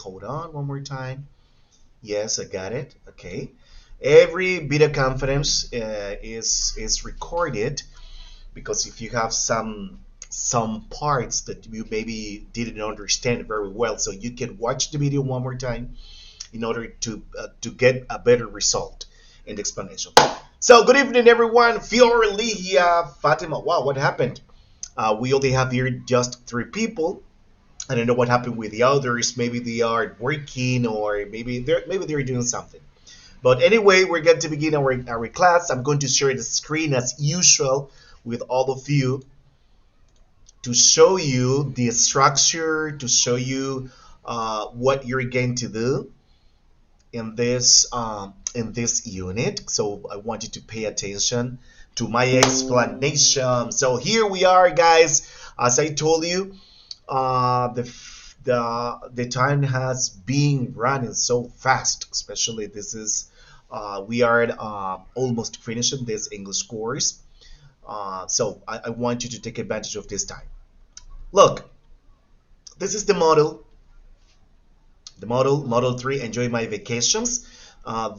Hold on, one more time. Yes, I got it. Okay. Every video conference is recorded because if you have some parts that you maybe didn't understand very well, so you can watch the video one more time in order to get a better result in the explanation. So good evening, everyone. Fior, Ligia, Fatima. Wow, what happened? We only have here just 3 people. I don't know what happened with the others. Maybe they are working, or maybe they're doing something. But anyway, we're going to begin our class. I'm going to share the screen as usual with all of you to show you the structure, to show you what you're going to do in this unit. So I want you to pay attention to my explanation. So here we are, guys. As I told you, the time has been running so fast. Especially this is we are almost finishing this English course. So I want you to take advantage of this time. Look, this is the model 3. Enjoy my vacations.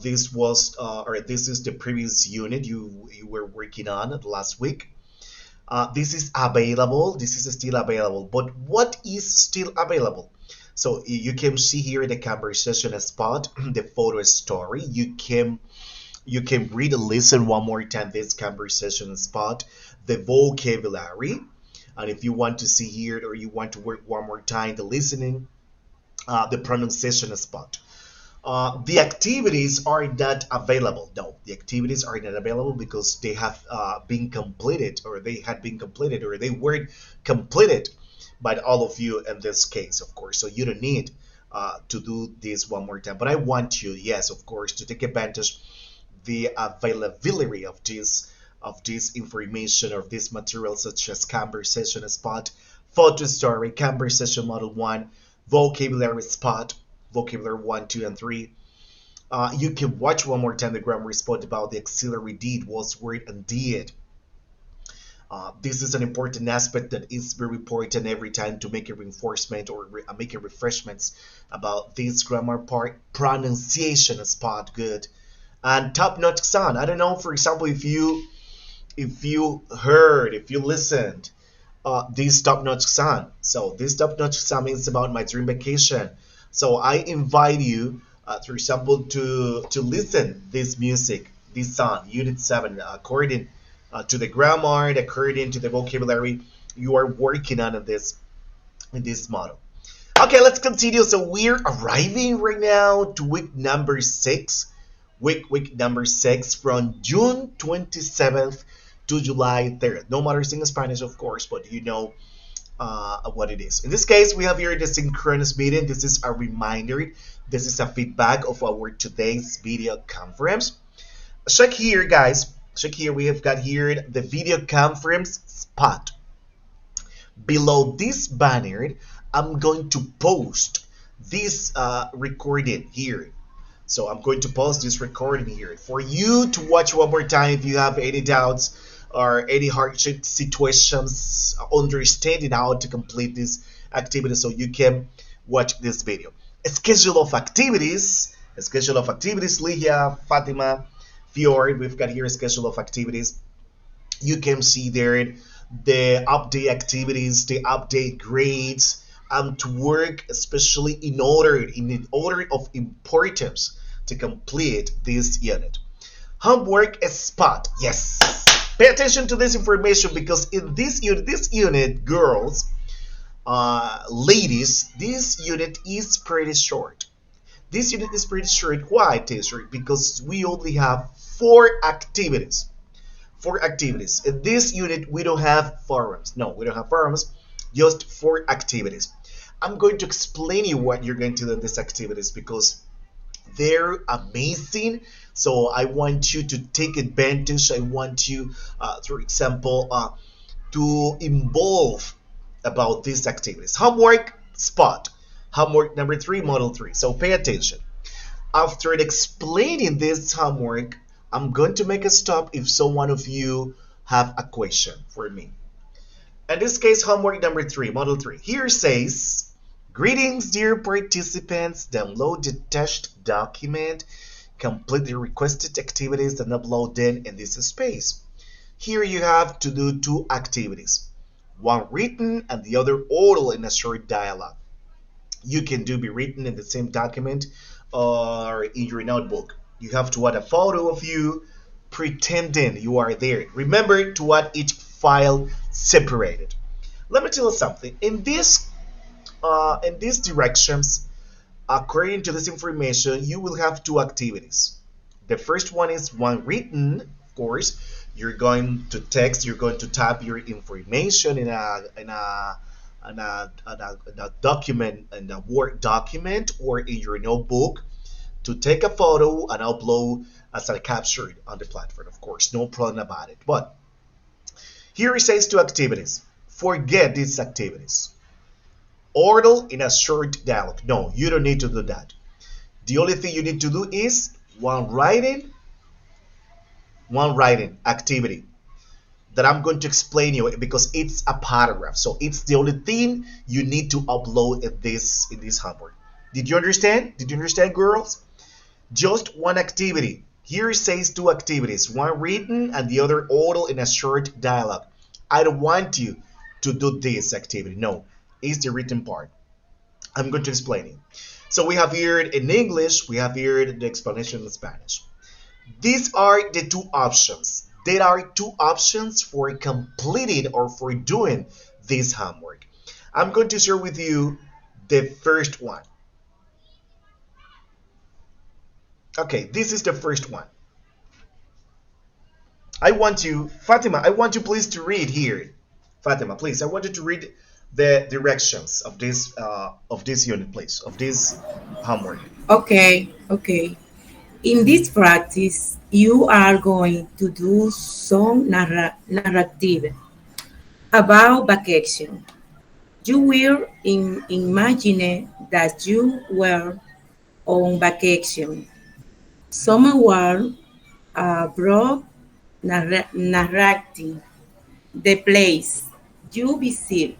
This is the previous unit you were working on last week. This is available. This is still available. But what is still available? So you can see here the conversation spot, the photo story. You can read and listen one more time this conversation spot, the vocabulary, and if you want to see here or you want to work one more time the listening, the pronunciation spot. The activities are not available. No, the activities are not available because they have been completed, or they had been completed, or they weren't completed by all of you in this case, of course. So you don't need to do this one more time. But I want you, yes, of course, to take advantage the availability of this information or this material, such as conversation spot, photo story, conversation model 1, vocabulary spot, vocabulary 1, 2, and 3. You can watch one more time the grammar spot about the auxiliary did, was, word, and did. This is an important aspect that is very important every time to make a reinforcement or make a refreshments about this grammar part. Pronunciation spot, good. And top-notch sound. I don't know, for example, if you listened this top-notch sound. So this top-notch sound is about my dream vacation. So I invite you, for example, to listen this music, this song, Unit 7, according to the grammar, according to the vocabulary you are working on in this model. Okay, let's continue. So we're arriving right now to week number 6. Week number 6 from June 27th to July 3rd. No matters in Spanish, of course, but you know what it is. In this case, we have here the synchronous meeting. This is a reminder. This is a feedback of our today's video conference. Check here, guys. Check here. We have got here the video conference spot. Below this banner, I'm going to post this recording here. So I'm going to post this recording here for you to watch one more time if you have any doubts or any hardship situations, understanding how to complete this activity, so you can watch this video. A schedule of activities, Ligia, Fatima, Fiore, we've got here a schedule of activities. You can see there the update activities, the update grades, and to work especially in order of importance to complete this unit. Homework spot. Yes. Pay attention to this information because in this unit, girls, ladies, this unit is pretty short. This unit is pretty short. Why, teacher? Because we only have 4 activities. 4 activities. In this unit, we don't have forums. No, we don't have forums. Just 4 activities. I'm going to explain you what you're going to do in these activities because they're amazing. So I want you to take advantage. I want you, for example, to involve about these activities. Homework spot. Homework number 3, model 3. So pay attention. After explaining this homework, I'm going to make a stop if someone of you have a question for me. In this case, homework number 3, model 3. Here says, Greetings, dear participants. Download the test document, complete the requested activities, and upload them in this space. Here you have to do two activities, one written and the other oral in a short dialogue. You can do be written in the same document or in your notebook. You have to add a photo of you pretending you are there. Remember to add each file separated. Let me tell you something. In these directions, according to this information, you will have two activities. The first one is one written, of course. You're going to text, you're going to type your information in a document, in a Word document or in your notebook to take a photo and upload as a capture on the platform, of course. No problem about it. But here it says two activities. Forget these activities. Oral in a short dialogue. No, you don't need to do that. The only thing you need to do is one writing activity that I'm going to explain you because it's a paragraph. So it's the only thing you need to upload in this homework. Did you understand? Did you understand, girls? Just one activity. Here it says two activities, one written and the other oral in a short dialogue. I don't want you to do this activity. No, it's the written part. I'm going to explain it. So we have here in English, we have here the explanation in Spanish. These are the two options. There are two options for completing or for doing this homework. I'm going to share with you the first one. Okay, this is the first one. Fatima, I want you please to read here. Fatima, please, I want you to read the directions of this unit, please, of this homework. Okay. In this practice, you are going to do some narrative about vacation. You will imagine that you were on vacation somewhere abroad, narrating the place you visit.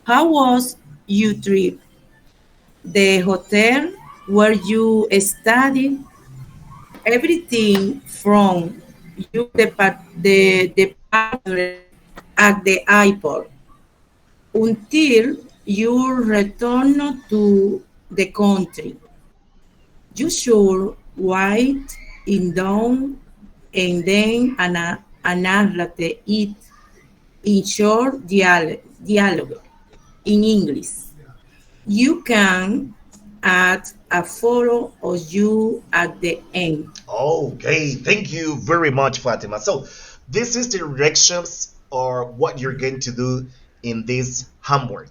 How was your trip? The hotel where you studied, everything from the departure at the airport until you return to the country. You should write it down and then analyze it in short dialogue in English. You can add a photo of you at the end. Okay, thank you very much, Fatima. So, this is the directions or what you're going to do in this homework.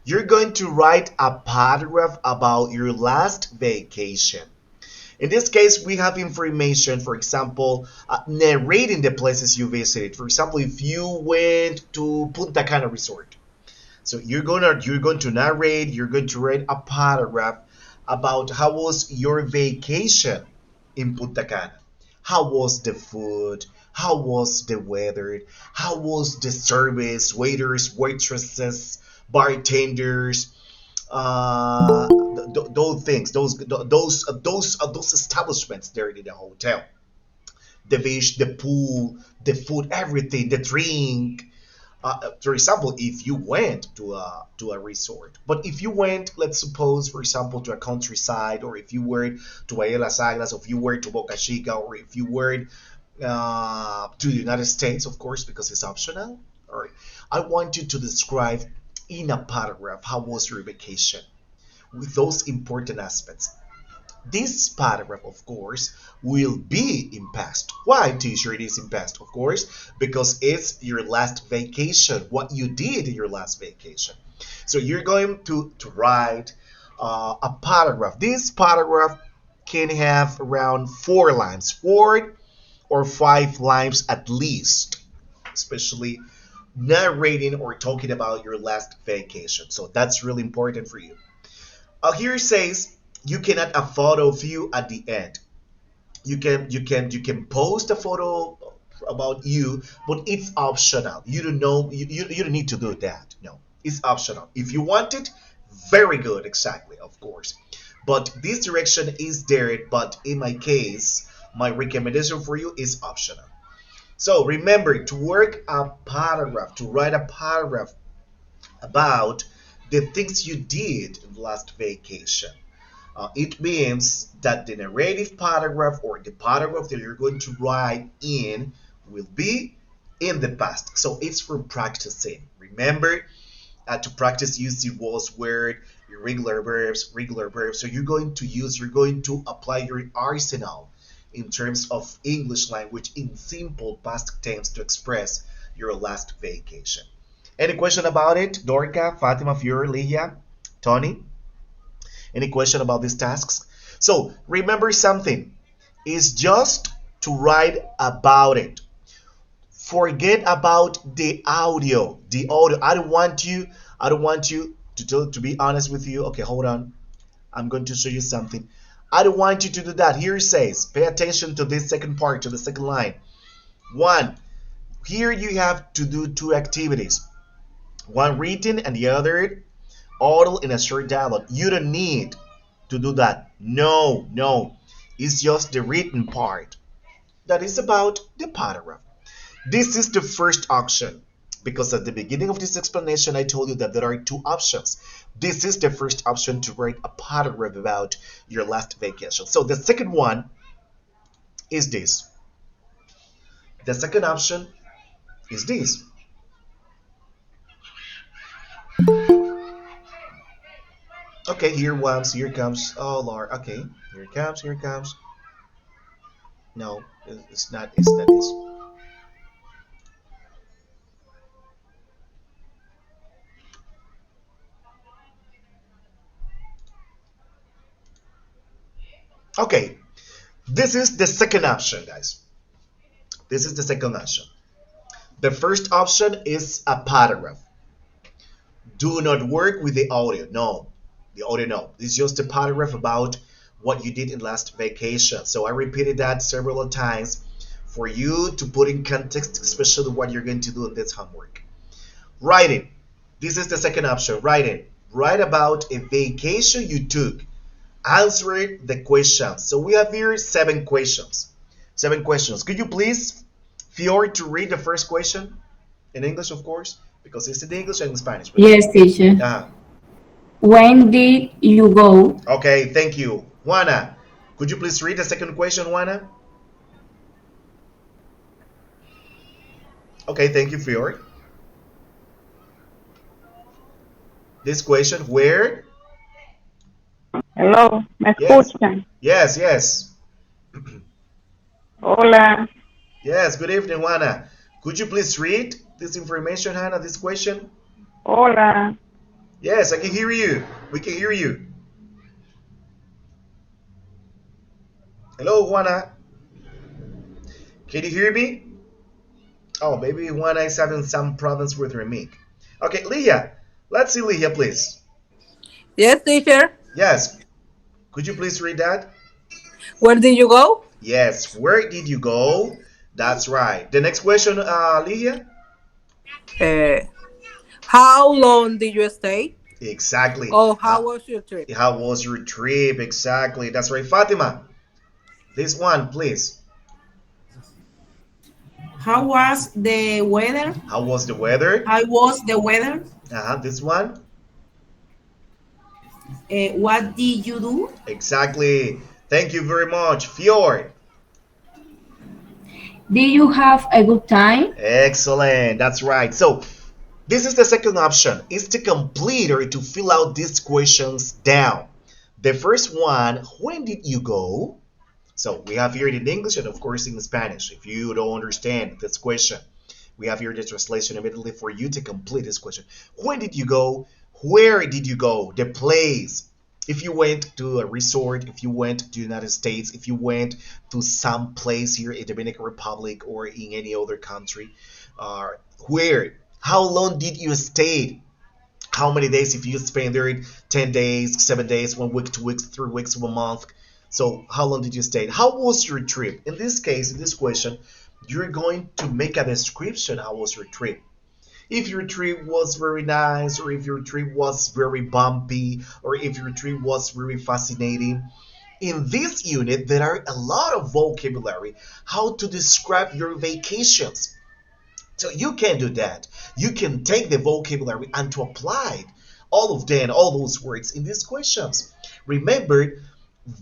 You're going to write a paragraph about your last vacation. In this case, we have information, for example, narrating the places you visited. For example, if you went to Punta Cana Resort, so you're going to narrate, you're going to write a paragraph about how was your vacation in Punta Cana. How was the food? How was the weather? How was the service, waiters, waitresses, bartenders, those things, those establishments there in the hotel, the beach, the pool, the food, everything, the drink, for example, if you went to a resort, but if you went, let's suppose, for example, to a countryside, or if you were to Bahia Las Aglas, or if you were to Boca Chica, or if you were to the United States, of course, because it's optional. All right, I want you to describe in a paragraph how was your vacation with those important aspects. This paragraph, of course, will be in past. Why, teacher, it is in past? Of course, because it's your last vacation, what you did in your last vacation. So you're going to write a paragraph. This paragraph can have around 4 lines, 4 or 5 lines at least, especially narrating or talking about your last vacation. So that's really important for you. Here it says you can add a photo of you at the end. You can post a photo about you, but it's optional. You don't know you don't need to do that. No, it's optional. If you want it, Very good, exactly, of course. But this direction is there, but in my case, my recommendation for you is optional. So remember to work a paragraph, to write a paragraph about the things you did in the last vacation. It means that the narrative paragraph or the paragraph that you're going to write in will be in the past. So it's for practicing. Remember to practice using was, word, irregular verbs, regular verbs. So you're going to apply your arsenal in terms of English language in simple past tense to express your last vacation. Any question about it? Dorca, Fatima, Fiore, Leah, Tony? Any question about these tasks? So remember something. It's just to write about it. Forget about the audio. The audio. I don't want you to be honest with you. Okay, hold on. I'm going to show you something. I don't want you to do that. Here it says, pay attention to this second part, to the second line. One, here you have to do two activities. One written and the other oral in a short dialogue. You don't need to do that. No, no. It's just the written part. That is about the paragraph. This is the first option because at the beginning of this explanation, I told you that there are two options. This is the first option to write a paragraph about your last vacation. So the second one is this. The second option is this. Okay, here comes. Oh Lord. Okay, here it comes. No, it's not this. Okay, this is the second option, guys. This is the second option. The first option is a paragraph. Do not work with the audio. No, the audio, no. It's just a paragraph about what you did in last vacation. So I repeated that several times for you to put in context, especially what you're going to do in this homework. Writing. This is the second option. Writing. Write about a vacation you took. Answer the questions. So we have here seven questions. Seven questions. Could you please, Fior, to read the first question in English, of course, because it's in English and in Spanish. But Yes, teacher. When did you go? okay, thank you, Juana. Could you please read the second question, Juana? Okay, thank you, Fior. This question, where? Hello, ¿me Yes, escuchan? yes, yes, Hola, yes. Good evening, Juana. Could you please read this information, Hannah? This question? hola. Yes, I can hear you. We can hear you. Hello, Juana. Can you hear me? Oh, maybe Juana is having some problems with her mic. Okay, Leah. Let's see Leah, please. Yes, teacher. Yes. Could you please read that? Where did you go? Yes. Where did you go? That's right. The next question, Leah. Uh, how long did you stay? Exactly. Oh, how was your trip? How was your trip? Exactly. That's right. Fatima, this one, please. How was the weather? How was the weather? How was the weather? This one. What did you do? Exactly. Thank you very much. Fjord. Did you have a good time? Excellent. That's right. So this is the second option. Is to complete or to fill out these questions down. The first one, when did you go? So we have here in English and of course in Spanish. If you don't understand this question, we have here the translation immediately for you to complete this question. When did you go? Where did you go? The place. If you went to a resort, if you went to the United States, if you went to some place here in Dominican Republic or in any other country, where? How long did you stay? How many days? If you spend there 10 days, 7 days, 1 week, 2 weeks, 3 weeks, 1 month. So how long did you stay? How was your trip? In this case, in this question, you're going to make a description. How was your trip? If your trip was very nice, or if your trip was very bumpy, or if your trip was very fascinating. In this unit, there are a lot of vocabulary how to describe your vacations. So you can do that. You can take the vocabulary and to apply all of them, all those words in these questions. Remember,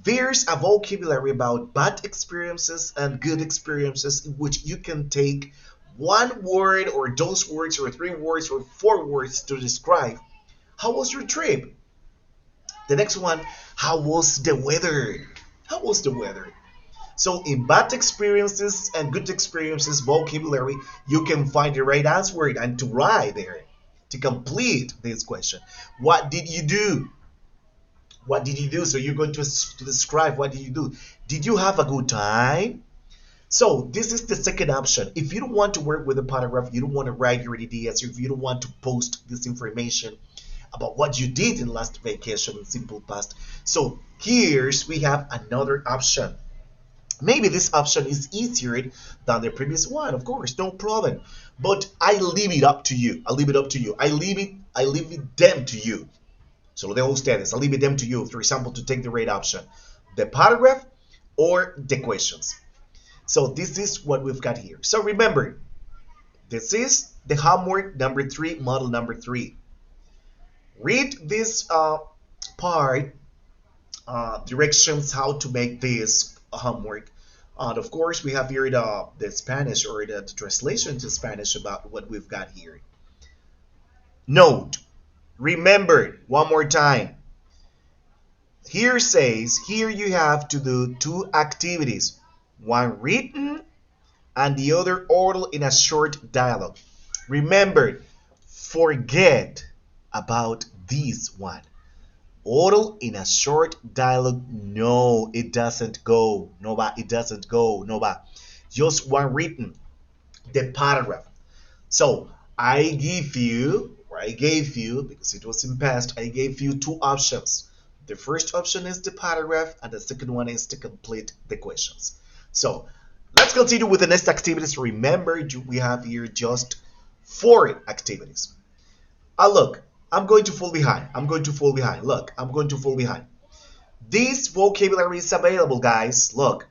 there's a vocabulary about bad experiences and good experiences in which you can take one word or those words or three words or four words to describe how was your trip. The next one, how was the weather? How was the weather? So in bad experiences and good experiences vocabulary, you can find the right answer and to write there to complete this question. What did you do? What did you do? So you're going to describe what did you do. Did you have a good time? So this is the second option. If you don't want to work with a paragraph, you don't want to write your ideas, if you don't want to post this information about what you did in last vacation in simple past. So here's we have another option. Maybe this option is easier than the previous one, of course, no problem. But I leave it up to you. I leave it up to you. I leave it them to you. So the whole status, I leave it them to you, for example, to take the right option. The paragraph or the questions. So this is what we've got here. So remember, this is the homework number 3, model number 3. Read this part, directions how to make this homework. And of course, we have here the Spanish or the translation to Spanish about what we've got here. Note, remember, one more time. Here says, here you have to do 2 activities. One written and the other oral in a short dialogue. Remember, forget about this one. Oral in a short dialogue, no, it doesn't go. Nova, it doesn't go. Nova. Just one written, the paragraph. So I gave you, because it was in past, I gave you 2 options. The first option is the paragraph, and the second one is to complete the questions. So let's continue with the next activities. Remember, we have here just 4 activities. Look, I'm going to fall behind. I'm going to fall behind. Look, I'm going to fall behind. This vocabulary is available, guys. Look,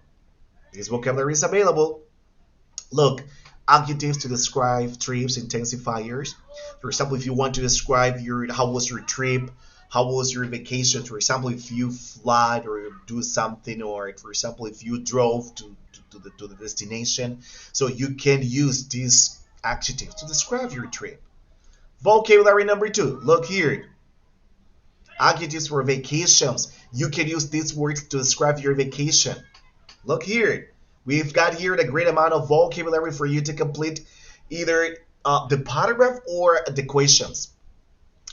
this vocabulary is available. Look, adjectives to describe trips, intensifiers. For example, if you want to describe your how was your trip, how was your vacation. For example, if you fly or do something, or for example, if you drove to the destination, so you can use this adjective to describe your trip. Vocabulary number 2. Look here. Adjectives for vacations. You can use these words to describe your vacation. Look here. We've got here a great amount of vocabulary for you to complete either the paragraph or the questions.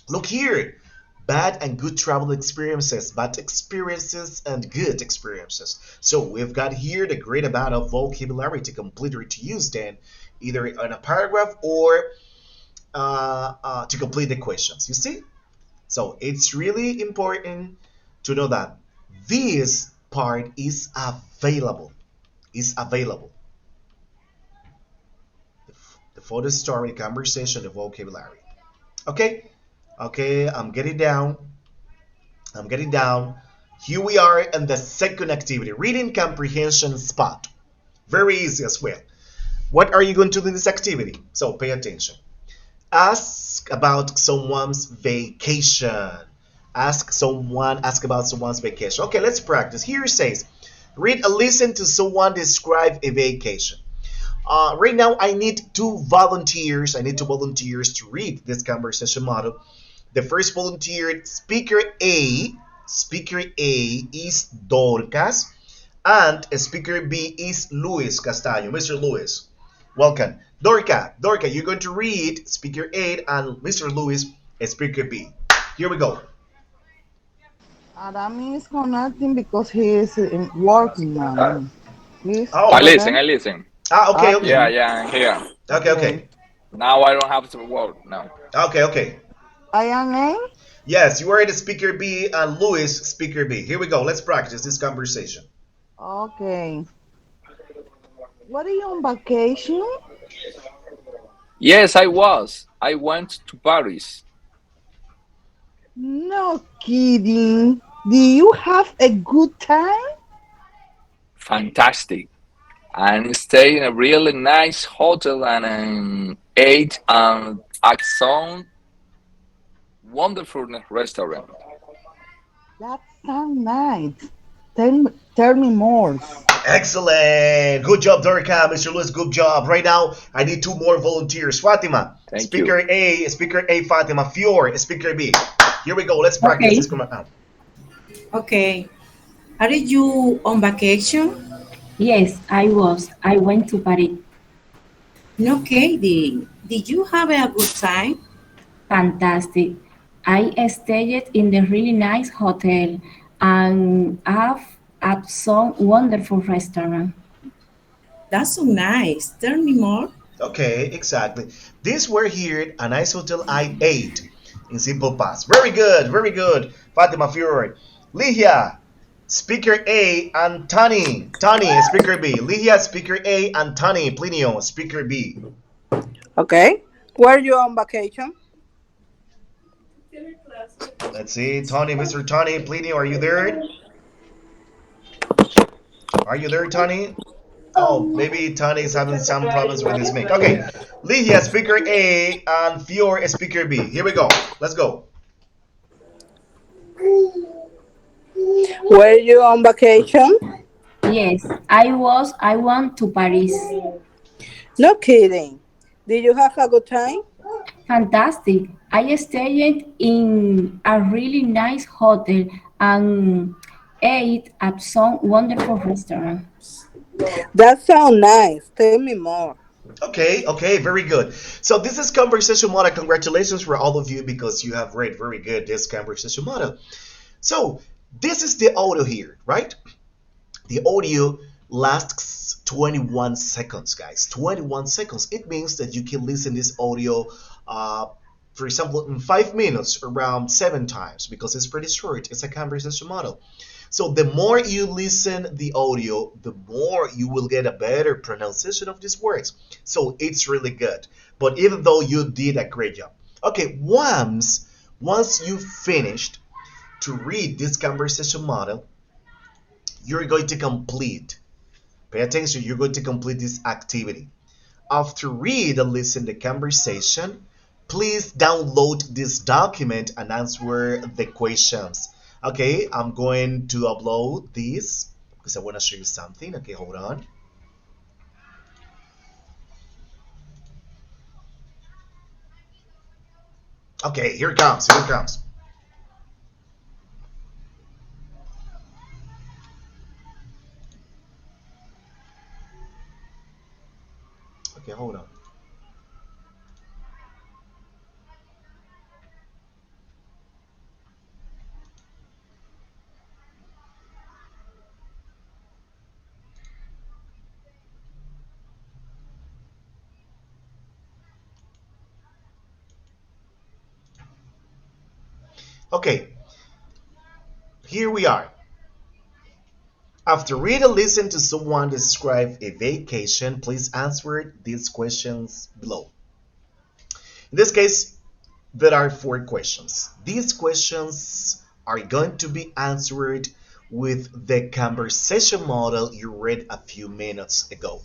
Look here. Bad and good travel experiences, bad experiences and good experiences. So we've got here the great amount of vocabulary to complete or to use then, either in a paragraph or to complete the questions. You see? So it's really important to know that this part is available. Is available. The photo story, the conversation, the vocabulary. Okay? Okay, I'm getting down. I'm getting down. Here we are in the second activity, reading comprehension spot. Very easy as well. What are you going to do in this activity? So pay attention. Ask about someone's vacation. Ask about someone's vacation. Okay, let's practice. Here it says, read and listen to someone describe a vacation. Right now, I need 2 volunteers. I need 2 volunteers to read this conversation model. The first volunteer, speaker A is Dorcas, and speaker B is Luis Castaño. Mr. Luis, welcome. Dorca, you're going to read speaker A and Mr. Luis, speaker B. Here we go. Adam is connecting because he is working now. Please Oh, tell them. I listen. okay, Yeah, okay. Okay, yeah, I'm here. Okay, okay. okay. Now I don't have to work now. Okay, okay. I am A. Yes, you are the speaker B and Luis, speaker B. Here we go. Let's practice this conversation. Okay. What are you on vacation? Yes, I was. I went to Paris. No kidding. Do you have a good time? Fantastic. And stayed in a really nice hotel and ate at some wonderful restaurant. That sounds nice. Tell me more. Excellent. Good job, Dorika. Mr. Lewis, good job. Right now, I need two more volunteers. Fatima, Thank you. Speaker A, Fatima, Fior, Speaker B. Here we go. Let's practice Okay. this command now. Okay. Are you on vacation? Yes, I was. I went to Paris. No kidding. Did you have a good time? Fantastic. I stayed in the really nice hotel and have at some wonderful restaurant. That's so nice. Tell me more. Okay, exactly. This were here a nice hotel I ate in simple past. Very good, very good. Fatima Fior. Ligia, Speaker A, and Tani. Tani, Speaker B. Ligia, Speaker A, and Tani, Plinio, Speaker B. Okay. Were you on vacation? Let's see. Tani, Mr. Tani, Plinio, are you there? Are you there, Tani? Oh, maybe Tani is having some problems with his mic. Okay, Ligia, Speaker A, and Fior, Speaker B. Here we go. Let's go. Were you on vacation? Yes, I was. I went to Paris. No kidding. Did you have a good time? Fantastic. I stayed in a really nice hotel and ate at some wonderful restaurant. That sounds nice. Tell me more. Okay, very good. So this is conversation model. Congratulations for all of you because you have read very good this conversation model. So this is the audio here, right? The audio lasts 21 seconds, guys. 21 seconds. It means that you can listen this audio, uh, for example, in 5 minutes, around 7 times because it's pretty short. It's a conversation model. So the more you listen the audio, the more you will get a better pronunciation of these words. So it's really good. But even though you did a great job. Okay, once you finished to read this conversation model, you're going to complete. Pay attention, you're going to complete this activity. After read and listen the conversation, please download this document and answer the questions. Okay, I'm going to upload this because I want to show you something. Okay, hold on. Okay, here it comes. Here it comes. Okay, hold on. Okay, here we are. After read and listen to someone describe a vacation, please answer these questions below. In this case, there are 4 questions. These questions are going to be answered with the conversation model you read a few minutes ago.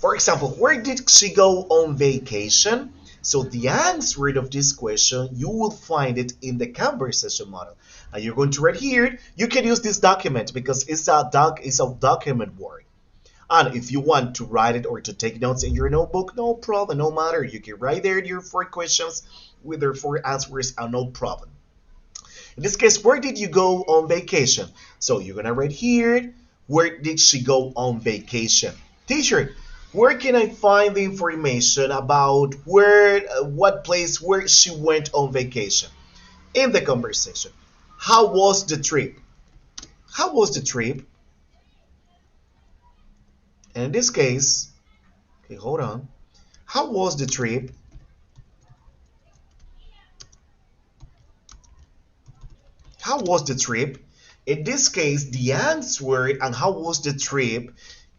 For example, where did she go on vacation? So the answer of this question, you will find it in the conversation model. And you're going to write here. You can use this document because it's a document word. And if you want to write it or to take notes in your notebook, no problem, no matter. You can write there your 4 questions with their 4 answers and no problem. In this case, where did you go on vacation? So you're gonna write here, where did she go on vacation? Teacher, where can I find the information about what place where she went on vacation? In the conversation. How was the trip? How was the trip? And in this case, okay, hold on. How was the trip? How was the trip? In this case, the answer and how was the trip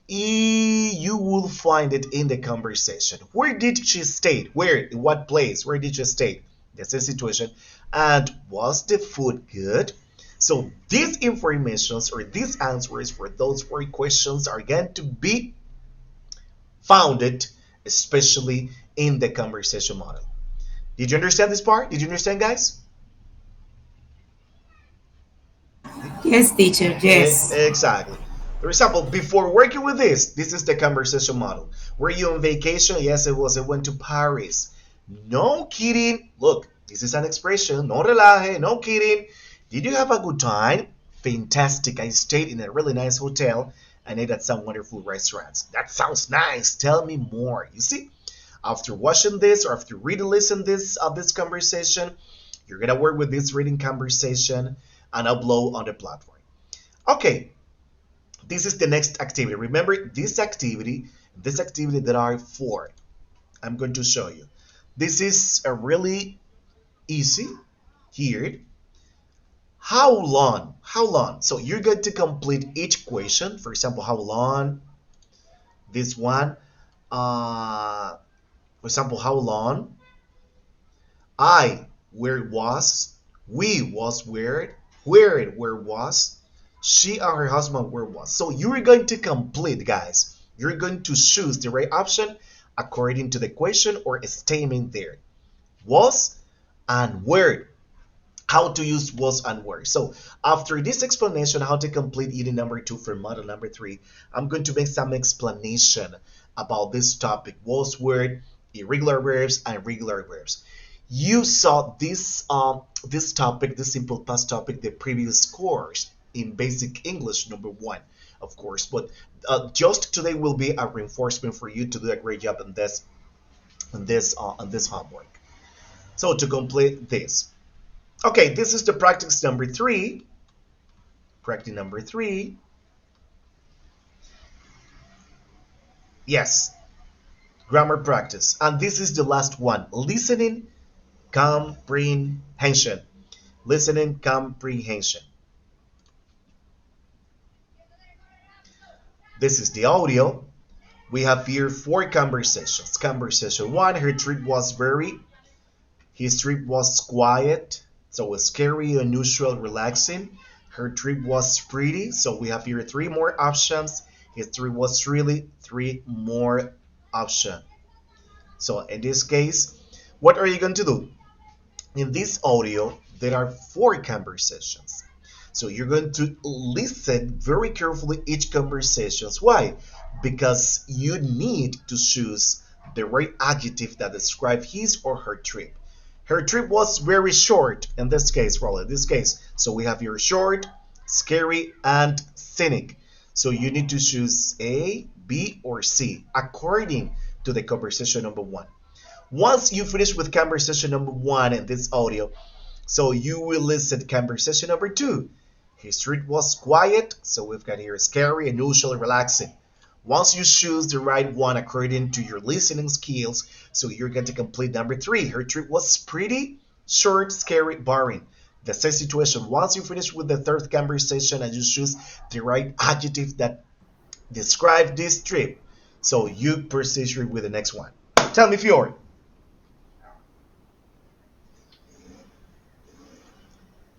You will find it in the conversation. Where did she stay? Where? In what place? Where did she stay? That's the situation. And was the food good? So these informations or these answers for those four questions are going to be founded, especially in the conversation model. Did you understand this part? Did you understand, guys? Yes, teacher, yes. Exactly. For example, before working with this is the conversation model. Were you on vacation? Yes, it was. I went to Paris. No kidding. Look, this is an expression. No relaje. No kidding. Did you have a good time? Fantastic. I stayed in a really nice hotel and ate at some wonderful restaurants. That sounds nice. Tell me more. You see, after watching this or after reading, listen this conversation, you're gonna work with this reading conversation and upload on the platform. Okay, this is the next activity. Remember this activity there are four. I'm going to show you. This is a really easy here. How long? How long? So you're going to complete each question. For example, how long? This one. For example, how long? I where it was. We was where it was. She and her husband where it was. So you're going to complete, guys. You're going to choose the right option according to the question or statement there. Was and where. How to use was and were. So after this explanation, how to complete unit number 2 for model number 3, I'm going to make some explanation about this topic, was, were, irregular verbs, and regular verbs. You saw this topic, this simple past topic, the previous course in basic English number 1, of course. But just today will be a reinforcement for you to do a great job on this homework. So to complete this, okay, this is the practice number 3. Practice number 3. Yes, grammar practice. And this is the last one. Listening comprehension. Listening comprehension. This is the audio. We have here 4 conversations. Conversation 1, her trip was very. His trip was quiet, so it's scary, unusual, relaxing. Her trip was pretty, so we have here 3 more options. His trip was really 3 more options. So in this case, what are you going to do? In this audio, there are 4 conversations. So you're going to listen very carefully each conversation. Why? Because you need to choose the right adjective that describes his or her trip. Her trip was very short in this case, well, in this case. So we have your short, scary, and scenic. So you need to choose A, B, or C according to the conversation number 1. Once you finish with conversation number 1 in this audio, so you will listen to conversation number 2. His trip was quiet, so we've got here scary, unusual, relaxing. Once you choose the right one according to your listening skills, so you're going to complete number 3. Her trip was pretty, short, scary, boring. The same situation. Once you finish with the 3rd conversation and you choose the right adjective that describes this trip, so you proceed with the next one. Tell me, Fiore.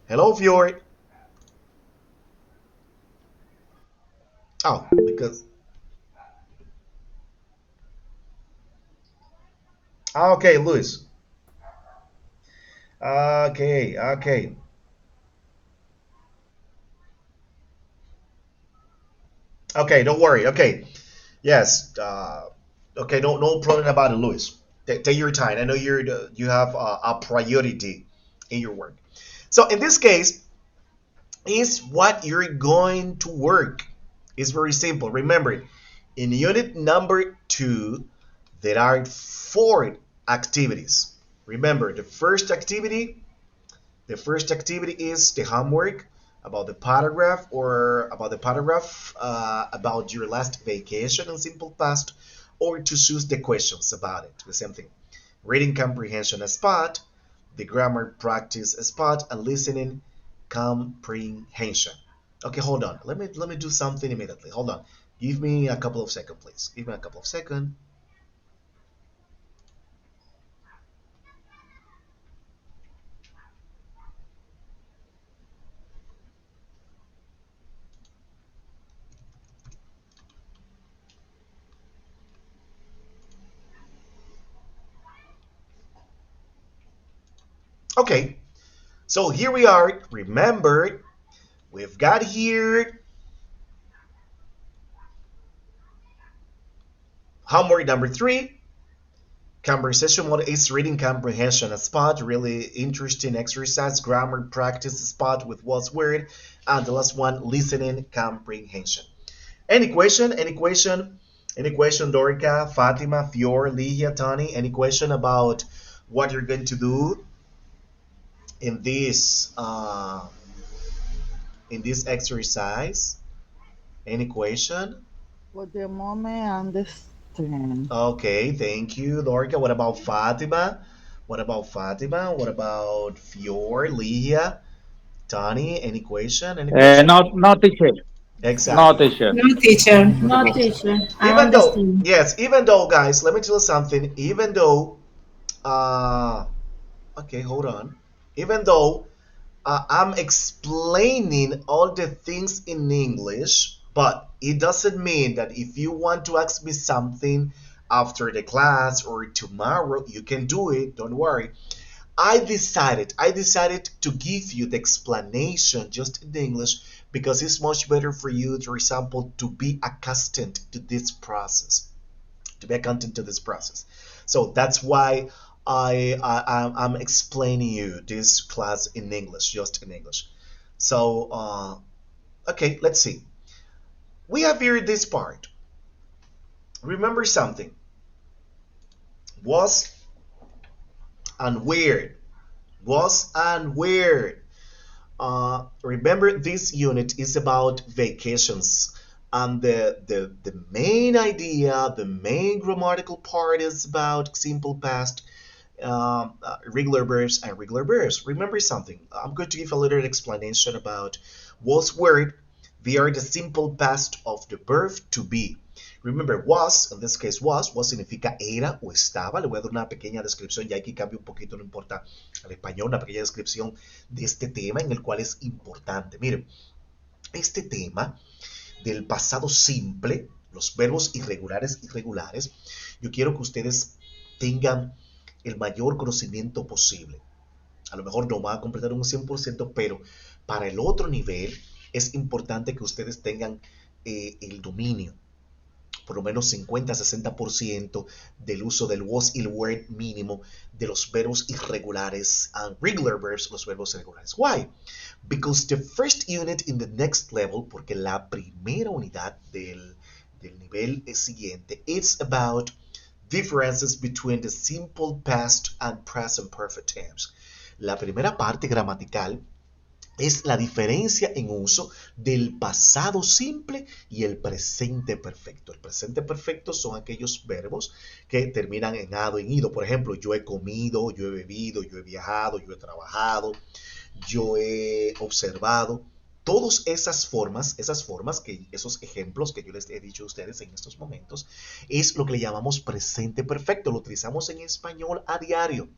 Hello, Fiore. Oh, because. Okay, Luis. Okay. Okay, don't worry. Okay. Yes. Okay, no problem about it, Luis. Take your time. I know you have a priority in your work. So in this case, is what you're going to work. It's very simple. Remember, in unit number 2, there are 4 activities. Remember, the first activity is the homework about the paragraph about your last vacation in simple past, or to choose the questions about it. The same thing. Reading comprehension spot, the grammar practice spot, and listening comprehension. Okay, hold on. Let me do something immediately. Hold on. Give me a couple of seconds, please. Give me a couple of seconds. Okay, so here we are. Remember, we've got here homework number 3. Conversation mode is reading comprehension a spot, really interesting exercise, grammar practice spot with what's word, and the last one, listening comprehension. Any question? Any question? Any question, Dorica, Fatima, Fior, Ligia, Tani? Any question about what you're going to do in this exercise? Any question? For the moment, I understand. Okay, thank you, Dorica. What about Fatima? What about Fatima? What about Fior, Ligia, Tani? Any question? Any question? No, teacher. No, Exactly. teacher. No, teacher. No, teacher. I Even though, understand. yes, even though, guys, let me tell you something. Even though, uh, okay, hold on. Even though I'm explaining all the things in English, but it doesn't mean that if you want to ask me something after the class or tomorrow, you can do it. Don't worry. I decided to give you the explanation just in English because it's much better for you, for example, to be accustomed to this process, to be accustomed to this process. So that's why I'm explaining you this class in English, just in English. So okay, let's see. We have here this part. Remember something. Was and where. Was and where. Remember, this unit is about vacations. And the main idea, the main grammatical part is about simple past, regular verbs and regular verbs. Remember something. I'm going to give a little explanation about was word. They are the simple past of the verb to be. Remember, was, in this case was significa era o estaba. Le voy a dar una pequeña descripción, ya aquí cambia un poquito, no importa al español, una pequeña descripción de este tema en el cual es importante. Miren, este tema del pasado simple, los verbos irregulares, yo quiero que ustedes tengan el mayor conocimiento posible. A lo mejor no van a completar un 100%, pero para el otro nivel es importante que ustedes tengan el dominio, por lo menos 50-60% del uso del was y el word mínimo de los verbos irregulares and regular verbs, los verbos irregulares. Why? Because the first unit in the next level, porque la primera unidad del nivel siguiente, it's about differences between the simple past and present perfect tense. La primera parte gramatical es la diferencia en uso del pasado simple y el presente perfecto. El presente perfecto son aquellos verbos que terminan en ado, en ido. Por ejemplo, yo he comido, yo he bebido, yo he viajado, yo he trabajado, yo he observado. Todas esos ejemplos que yo les he dicho a ustedes en estos momentos, es lo que le llamamos presente perfecto. Lo utilizamos en español a diario.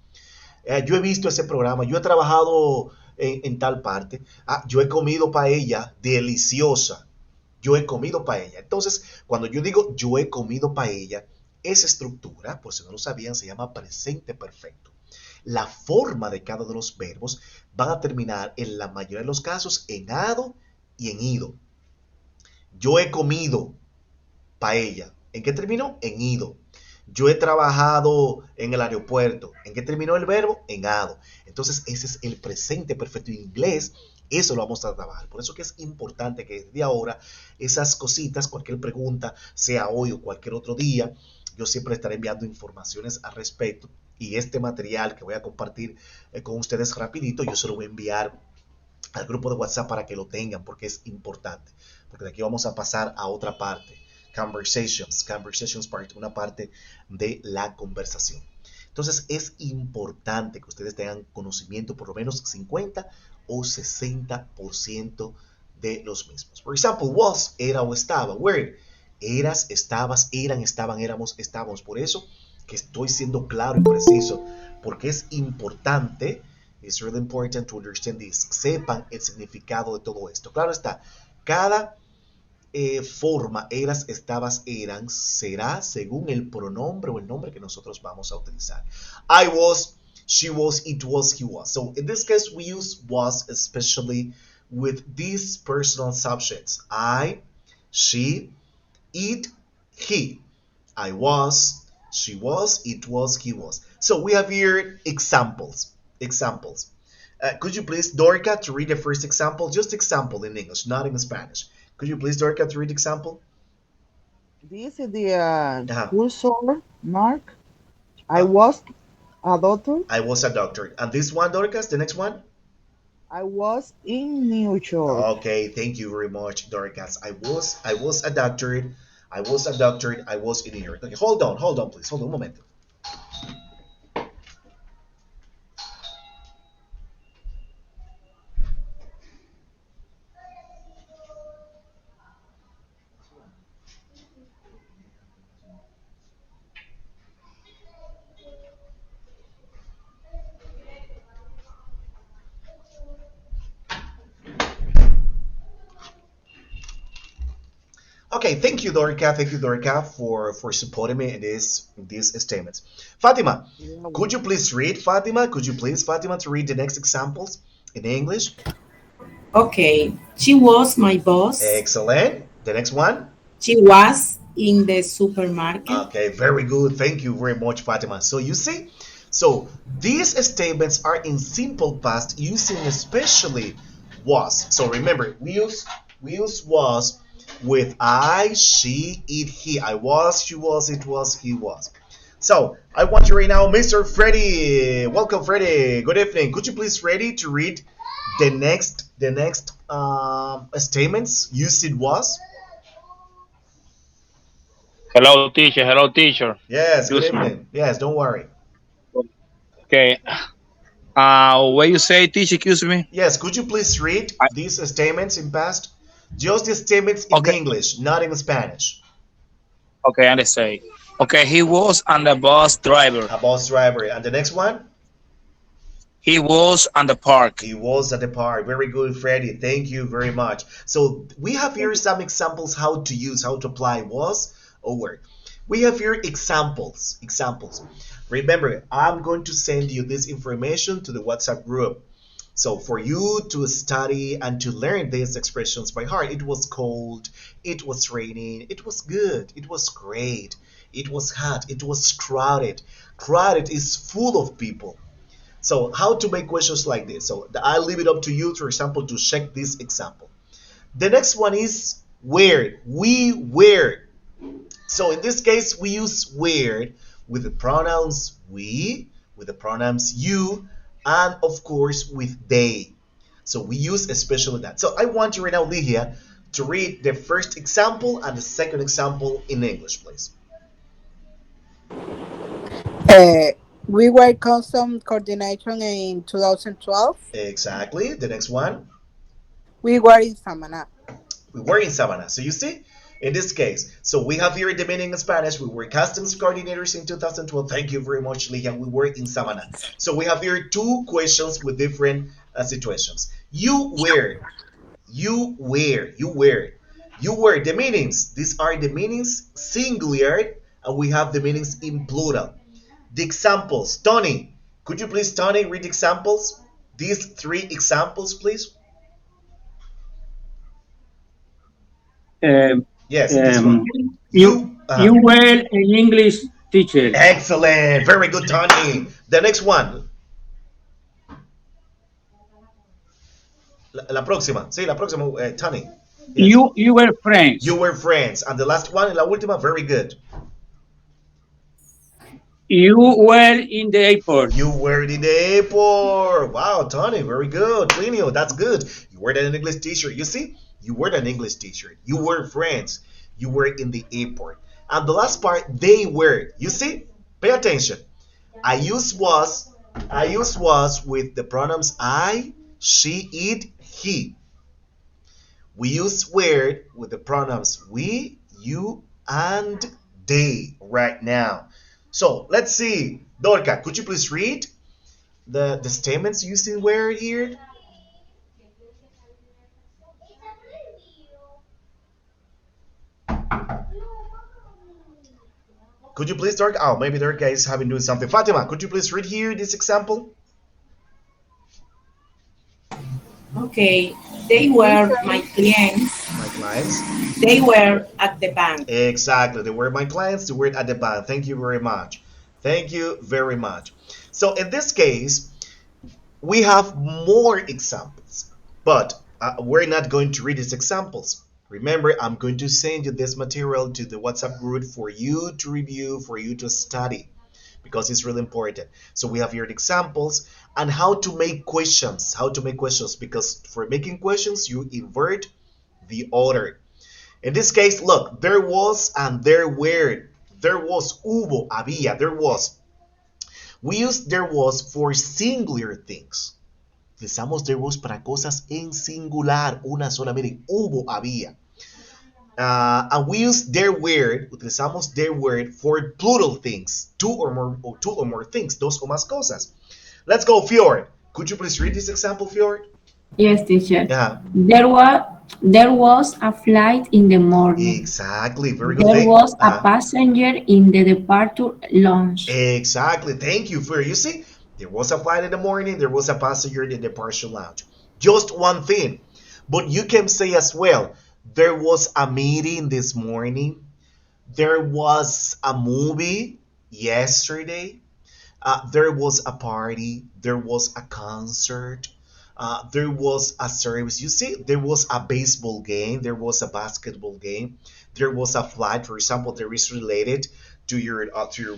Yo he visto ese programa, yo he trabajado en tal parte, yo he comido paella deliciosa, yo he comido paella. Entonces, cuando yo digo yo he comido paella, esa estructura, por si no lo sabían, se llama presente perfecto. La forma de cada uno de los verbos van a terminar en la mayoría de los casos en ado y en ido. Yo he comido paella. ¿En qué terminó? En ido. Yo he trabajado en el aeropuerto. ¿En qué terminó el verbo? En ado. Entonces, ese es el presente perfecto en inglés. Eso lo vamos a trabajar. Por eso que es importante que desde ahora esas cositas, cualquier pregunta, sea hoy o cualquier otro día, yo siempre estaré enviando informaciones al respecto. Y este material que voy a compartir con ustedes rapidito, yo se lo voy a enviar al grupo de WhatsApp para que lo tengan, porque es importante. Porque de aquí vamos a pasar a otra parte. Conversations part, una parte de la conversación. Entonces es importante que ustedes tengan conocimiento por lo menos 50 o 60% de los mismos. Por ejemplo, was, era o estaba. Where, Eras, estabas, eran, estaban, éramos, estábamos. Por eso que estoy siendo claro y preciso, porque es importante, it's really important to understand this, sepan el significado de todo esto. Claro está, cada forma, eras, estabas, eran, será según el pronombre o el nombre que nosotros vamos a utilizar. I was, she was, it was, he was. So in this case, we use was especially with these personal subjects. I, she, it, he. I was, she was, it was, he was. So we have here examples. Examples. Could you please, Dorca, to read the first example? Just example in English, not in Spanish. Could you please, Dorca, to read example? This is the Uh-huh. cursor mark. I Uh, was a doctor. I was a doctor. And this one, Dorcas, the next one? I was in New York. Okay, thank you very much, Dorcas. I was a doctor. I was a doctor. I was in New York. Okay, hold on, please. Hold on un momento. Okay, thank you, Dorca. Thank you, Dorca, for supporting me in these statements. Fatima, Yeah, could you please read, Fatima? Could you please, Fatima, to read the next examples in English? Okay. She was my boss. Excellent. The next one? She was in the supermarket. Okay, very good. Thank you very much, Fatima. So you see, so these statements are in simple past using especially was. So remember, we use was with I, she, it, he. I was, she was, it was, he was. So I want you right now, Mr. Freddy. Welcome, Freddy. Good evening. Could you please ready to read the next statements used was? Hello, teacher. Hello, teacher. Yes. Good Excuse me. evening. Yes. Don't worry. Okay. When you say teacher, excuse me. Yes, could you please read I, these statements in past? Just the statements in okay. English, not in Spanish. Okay, and I say. Okay, he was on the bus driver. A bus driver. And the next one? He was on the park. He was at the park. Very good, Freddy. Thank you very much. So we have here some examples how to use, how to apply was or were. We have here examples. Examples. Remember, I'm going to send you this information to the WhatsApp group. So for you to study and to learn these expressions by heart, it was cold, it was raining, it was good, it was great, it was hot, it was crowded. Crowded is full of people. So how to make questions like this? So I leave it up to you, for example, to check this example. The next one is where. We were. So in this case, we use where with the pronouns we, with the pronouns you, and of course with they. So we use especially that. So I want you right now, Ligia, to read the first example and the second example in English, please. Uh, we were custom coordination in 2012. Exactly. The next one. We were in Samana. We were in Savannah. So you see, in this case, so we have here the meaning in Spanish. We were customs coordinators in 2012. Thank you very much, Liam. We were in Savannah. So we have here two questions with different situations. You were, you were, you were, you were. The meanings. These are the meanings singular, and we have the meanings in plural. The examples. Tony, could you please, Tony, read the examples? These three examples, please. Um, Yes, this one. you You. you were an English teacher. Excellent. Very good, Tony. The next one. La próxima. Sí, la próxima, Tony. Yes. You were friends. You were friends. And the last one, la última, very good. You were in the airport. You were in the airport. Wow, Tony, very good. Plinio, that's good. You were an English teacher. You see? You were an English teacher. You were friends. You were in the airport. And the last part, they were. You see? Pay attention. I use was with the pronouns I, she, it, he. We use were with the pronouns we, you, and they right now. So let's see. Dorca, could you please read the statements using where here? Could you please, Dorca? Oh, maybe Dorca is having doing something. Fatima, could you please read here this example? Okay, they were my clients. My clients. They were at the bank. Exactly. They were my clients. They were at the bank. Thank you very much. Thank you very much. So in this case, we have more examples, but we're not going to read these examples. Remember, I'm going to send you this material to the WhatsApp group for you to review, for you to study, because it's really important. So we have here the examples and how to make questions. How to make questions, because for making questions, you invert the order. In this case, look, there was and there were. There was, hubo, había, there was. We use there was for singular things. Utilizamos there was para cosas en singular, una sola. Miren, hubo, había. And we use their word, utilizamos their word for plural things, two or more things, dos o más cosas. Let's go, Fjord. Could you please read this example, Fjord? Yes, teacher. Yeah, There was a flight in the morning. exactly. Very good. There was a passenger in the departure lounge. Exactly. Thank you, Fjord. You see, there was a flight in the morning, there was a passenger in the departure lounge. Just one thing. But you can say as well, there was a meeting this morning. There was a movie yesterday. There was a party. There was a concert. There was a service. You see, there was a baseball game. There was a basketball game. There was a flight. For example, there is related to your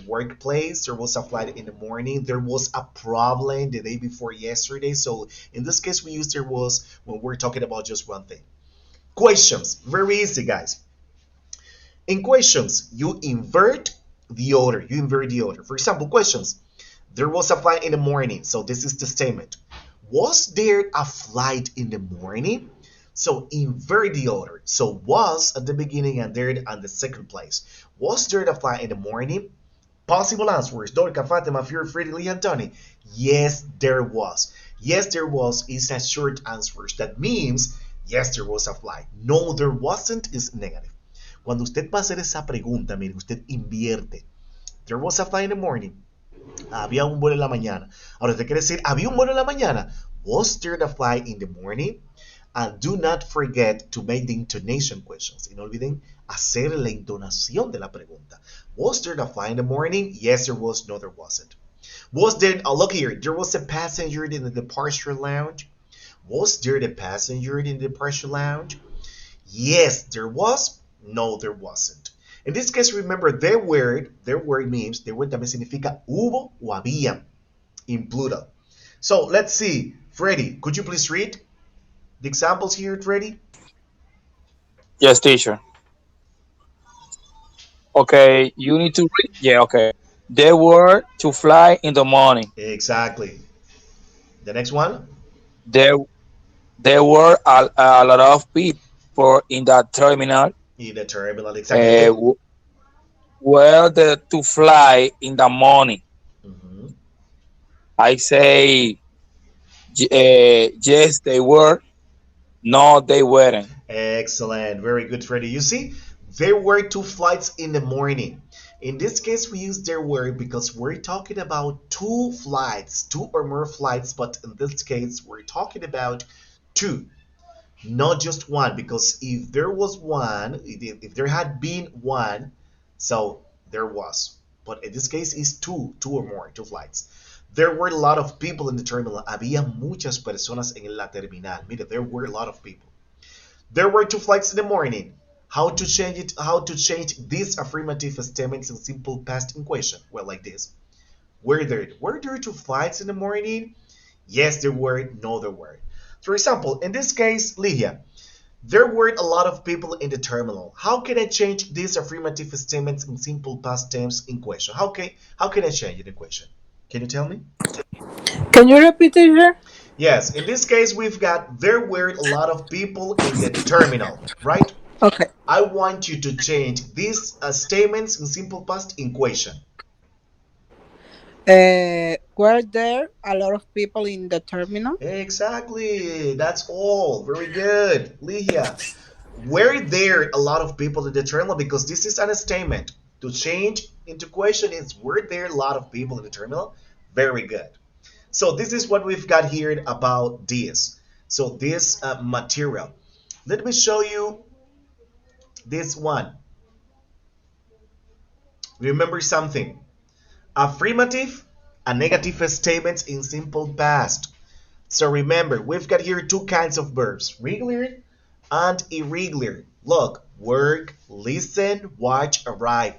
workplace. There was a flight in the morning. There was a problem the day before yesterday. So in this case, we use there was when we're talking about just one thing. Questions. Very easy, guys. In questions, you invert the order. You invert the order. For example, questions. There was a flight in the morning. So this is the statement. Was there a flight in the morning? So invert the order. So was at the beginning and there at the second place. Was there a flight in the morning? Possible answers. Dorca, Fatima, Fury, Freddy, Lee, and Tony. Yes, there was. Yes, there was is a short answer. That means yes, there was a flight. No, there wasn't is negative. Cuando usted va a hacer esa pregunta, mire, usted invierte. There was a flight in the morning. Había un vuelo en la mañana. Ahora usted quiere decir, había un vuelo en la mañana. Was there a flight in the morning? And do not forget to make the intonation questions. Y no olviden hacer la entonación de la pregunta. Was there a flight in the morning? Yes, there was. No, there wasn't. Was there, look here, there was a passenger in the departure lounge? Was there a passenger in the departure lounge? Yes, there was. No, there wasn't. In this case, remember, their word means, their word también significa hubo o había in plural. So let's see. Freddy, could you please read the examples here, Freddy? Yes, teacher. Okay, you need to read. Yeah, okay. They were to fly in the morning. Exactly. The next one? There, there were a lot of people in that terminal. In the terminal, exactly. Uh, w- were the to fly in the morning. Mhm. I say, yes, they were. No, they weren't. Excellent. Very good, Freddy. You see, there were two flights in the morning. In this case, we use their word because we're talking about two flights, two or more flights, but in this case, we're talking about two, not just one. Because if there was one, if there had been one, so there was. But in this case, it's two or more, two flights. There were a lot of people in the terminal. Había muchas personas en la terminal. Mire, there were a lot of people. There were two flights in the morning. How to change it? How to change these affirmative statements in simple past in question? Well, like this. Were there two flights in the morning? Yes, there were. No, there were. For example, in this case, Lydia, there were a lot of people in the terminal. How can I change these affirmative statements in simple past tense in question? How can I change it in question? Can you tell me? Can you repeat, teacher? Yes, in this case, we've got there were a lot of people in the terminal, right? Okay. I want you to change these statements in simple past in question. Were there a lot of people in the terminal? Exactly. That's all. Very good. Ligia. Were there a lot of people in the terminal? Because this is an statement. To change into question is were there a lot of people in the terminal? Very good. So this is what we've got here about this. So this material. Let me show you this one. Remember something. Affirmative and negative statements in simple past. So remember, we've got here two kinds of verbs, regular and irregular. Look, work, listen, watch, arrive.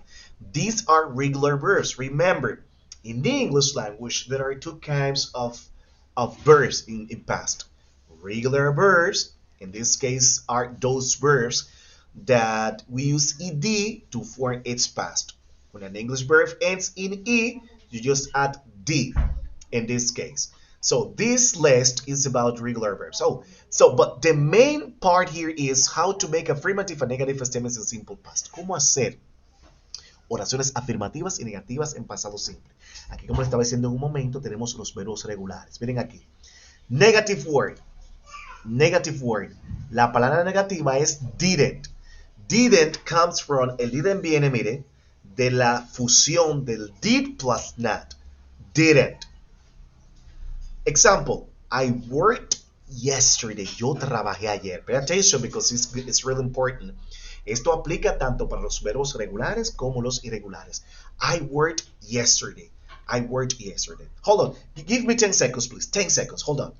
These are regular verbs. Remember, in the English language, there are two kinds of verbs in past. Regular verbs, in this case, are those verbs that we use ed to form its past. When an English verb ends in e, you just add d in this case. So this list is about regular verbs. But the main part here is how to make affirmative and negative statements in simple past. ¿Cómo hacer oraciones afirmativas y negativas en pasado simple? Aquí, como les estaba diciendo en un momento, tenemos los verbos regulares. Miren aquí. Negative word. Negative word. La palabra negativa es didn't. Didn't comes from, el didn't viene, mire, de la fusión del did plus not. Didn't. Example, I worked yesterday. Yo trabajé ayer. Pay attention because it's really important. Esto aplica tanto para los verbos regulares como los irregulares. I worked yesterday. I worked yesterday. Hold on. Give me 10 seconds, please. 10 seconds. Hold on.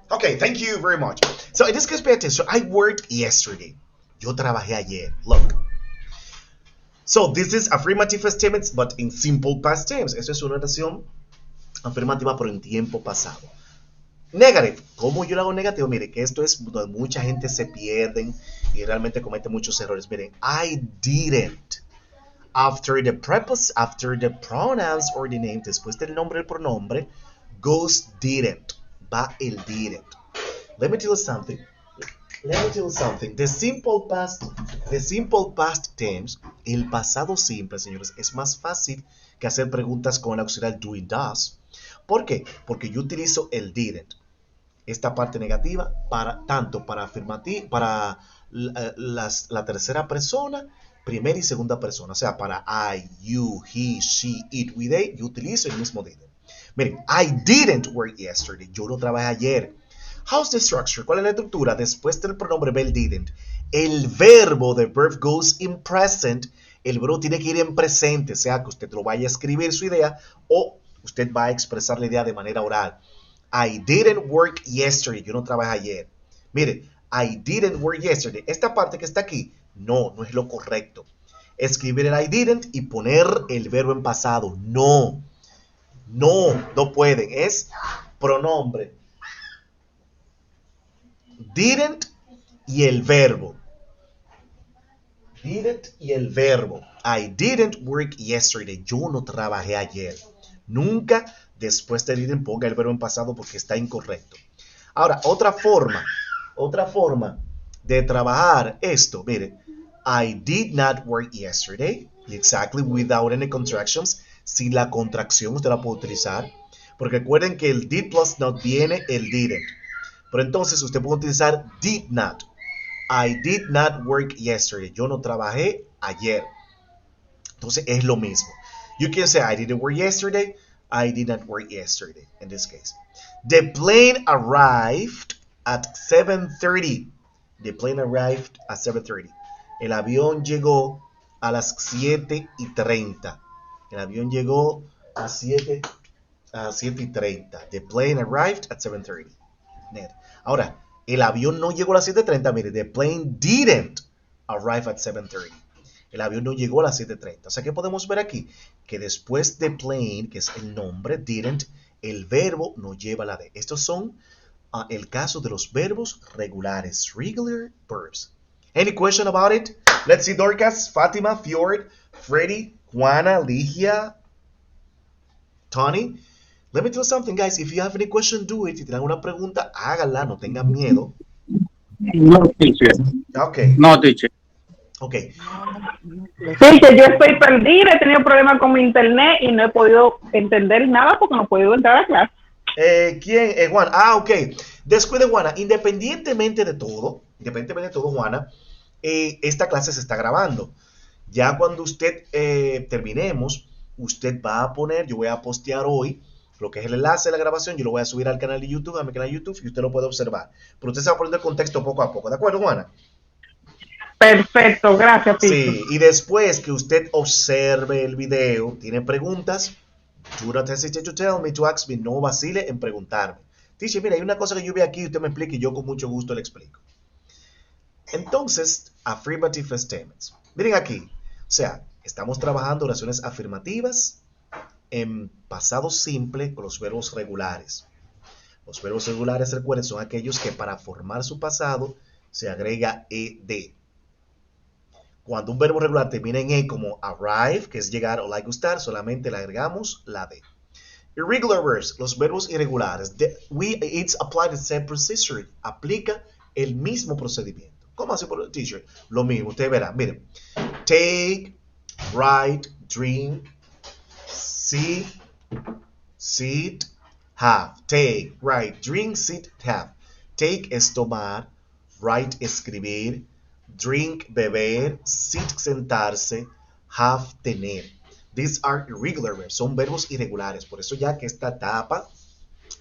Okay, thank you very much. So in this case, pay attention. I worked yesterday. Yo trabajé ayer. Look. So this is affirmative statements, but in simple past tense. Eso es una oración afirmativa, pero en tiempo pasado. Negative. ¿Cómo yo lo hago negativo? Mire, que esto es donde mucha gente se pierden y realmente comete muchos errores. Miren, I didn't. After the preface, after the pronouns or the name, después del nombre del pronombre, goes didn't. Va el didn't. Let me tell you something. Let me tell you something. The simple past tense, el pasado simple, señores, es más fácil que hacer preguntas con el auxiliar do y does. ¿Por qué? Porque yo utilizo el didn't. Esta parte negativa para tanto para afirmativo, para la tercera persona, primera y segunda persona. O sea, para I, you, he, she, it, we, they, yo utilizo el mismo didn't. Miren, I didn't work yesterday. Yo no trabajé ayer. How's the structure? ¿Cuál es la estructura? Después del pronombre be didn't, el verbo, the verb goes in present, el verbo tiene que ir en presente, sea que usted lo vaya a escribir su idea o usted va a expresar la idea de manera oral. I didn't work yesterday. Yo no trabajé ayer. Mire, I didn't work yesterday. Esta parte que está aquí, no es lo correcto. Escribir el I didn't y poner el verbo en pasado. No pueden. Es pronombre. Didn't y el verbo. Didn't y el verbo. I didn't work yesterday. Yo no trabajé ayer. Nunca después de didn't ponga el verbo en pasado porque está incorrecto. Ahora, otra forma de trabajar esto, mire, I did not work yesterday, exactly, without any contractions. Sin la contracción usted la puede utilizar, porque recuerden que el did plus not viene el didn't. Pero entonces usted puede utilizar did not. I did not work yesterday. Yo no trabajé ayer. Entonces es lo mismo. You can say I didn't work yesterday. I did not work yesterday in this case. The plane arrived at 7:30. The plane arrived at 7:30. El avión llegó a las 7:30. El avión llegó a 7:30. The plane arrived at 7:30. Net. Ahora, el avión no llegó a las 7:30. Mire, the plane didn't arrive at 7:30. El avión no llegó a las 7:30. O sea, ¿qué podemos ver aquí? Que después de plane, que es el nombre, didn't, el verbo no lleva la D. Estos son el caso de los verbos regulares, regular verbs. Any question about it? Let's see, Dorcas, Fatima, Fjord, Freddy, Juana, Ligia, Tony. Let me tell you something, guys. If you have any question, do it. Si tienen una pregunta, háganla, no tengan miedo. No, teacher. Okay. No, teacher. Okay. Sí, que yo estoy perdida, he tenido problemas con mi internet y no he podido entender nada porque no he podido entrar a clase. ¿Quién? Juan. Ok. Descuide, Juana. Independientemente de todo, Juana, esta clase se está grabando. Ya cuando usted terminemos, usted va a poner, yo voy a postear hoy lo que es el enlace de la grabación, yo lo voy a subir al canal de YouTube, a mi canal de YouTube, y usted lo puede observar. Pero usted se va a poner el contexto poco a poco. ¿De acuerdo, Juana? Perfecto, gracias, Piso. Sí, y después que usted observe el video, tiene preguntas, do not hesitate to tell me, to ask me, no vacile en preguntarme. Dice, mira, hay una cosa que yo vi aquí, usted me explica y yo con mucho gusto le explico. Entonces, affirmative statements. Miren aquí, o sea, estamos trabajando oraciones afirmativas en pasado simple con los verbos regulares. Los verbos regulares, recuerden, son aquellos que para formar su pasado se agrega ed. Cuando un verbo regular termina en e, como arrive, que es llegar o like gustar, solamente le agregamos la d. Irregular verbs, los verbos irregulares. It's applied the same procedure. Aplica el mismo procedimiento. ¿Cómo así, teacher? Lo mismo, usted verá. Miren, take, write, drink, see, sit, have. Take, write, drink, sit, have. Take es tomar, write escribir, drink beber, sit sentarse, have tener. These are irregular verbs, son verbos irregulares. Por eso ya que esta etapa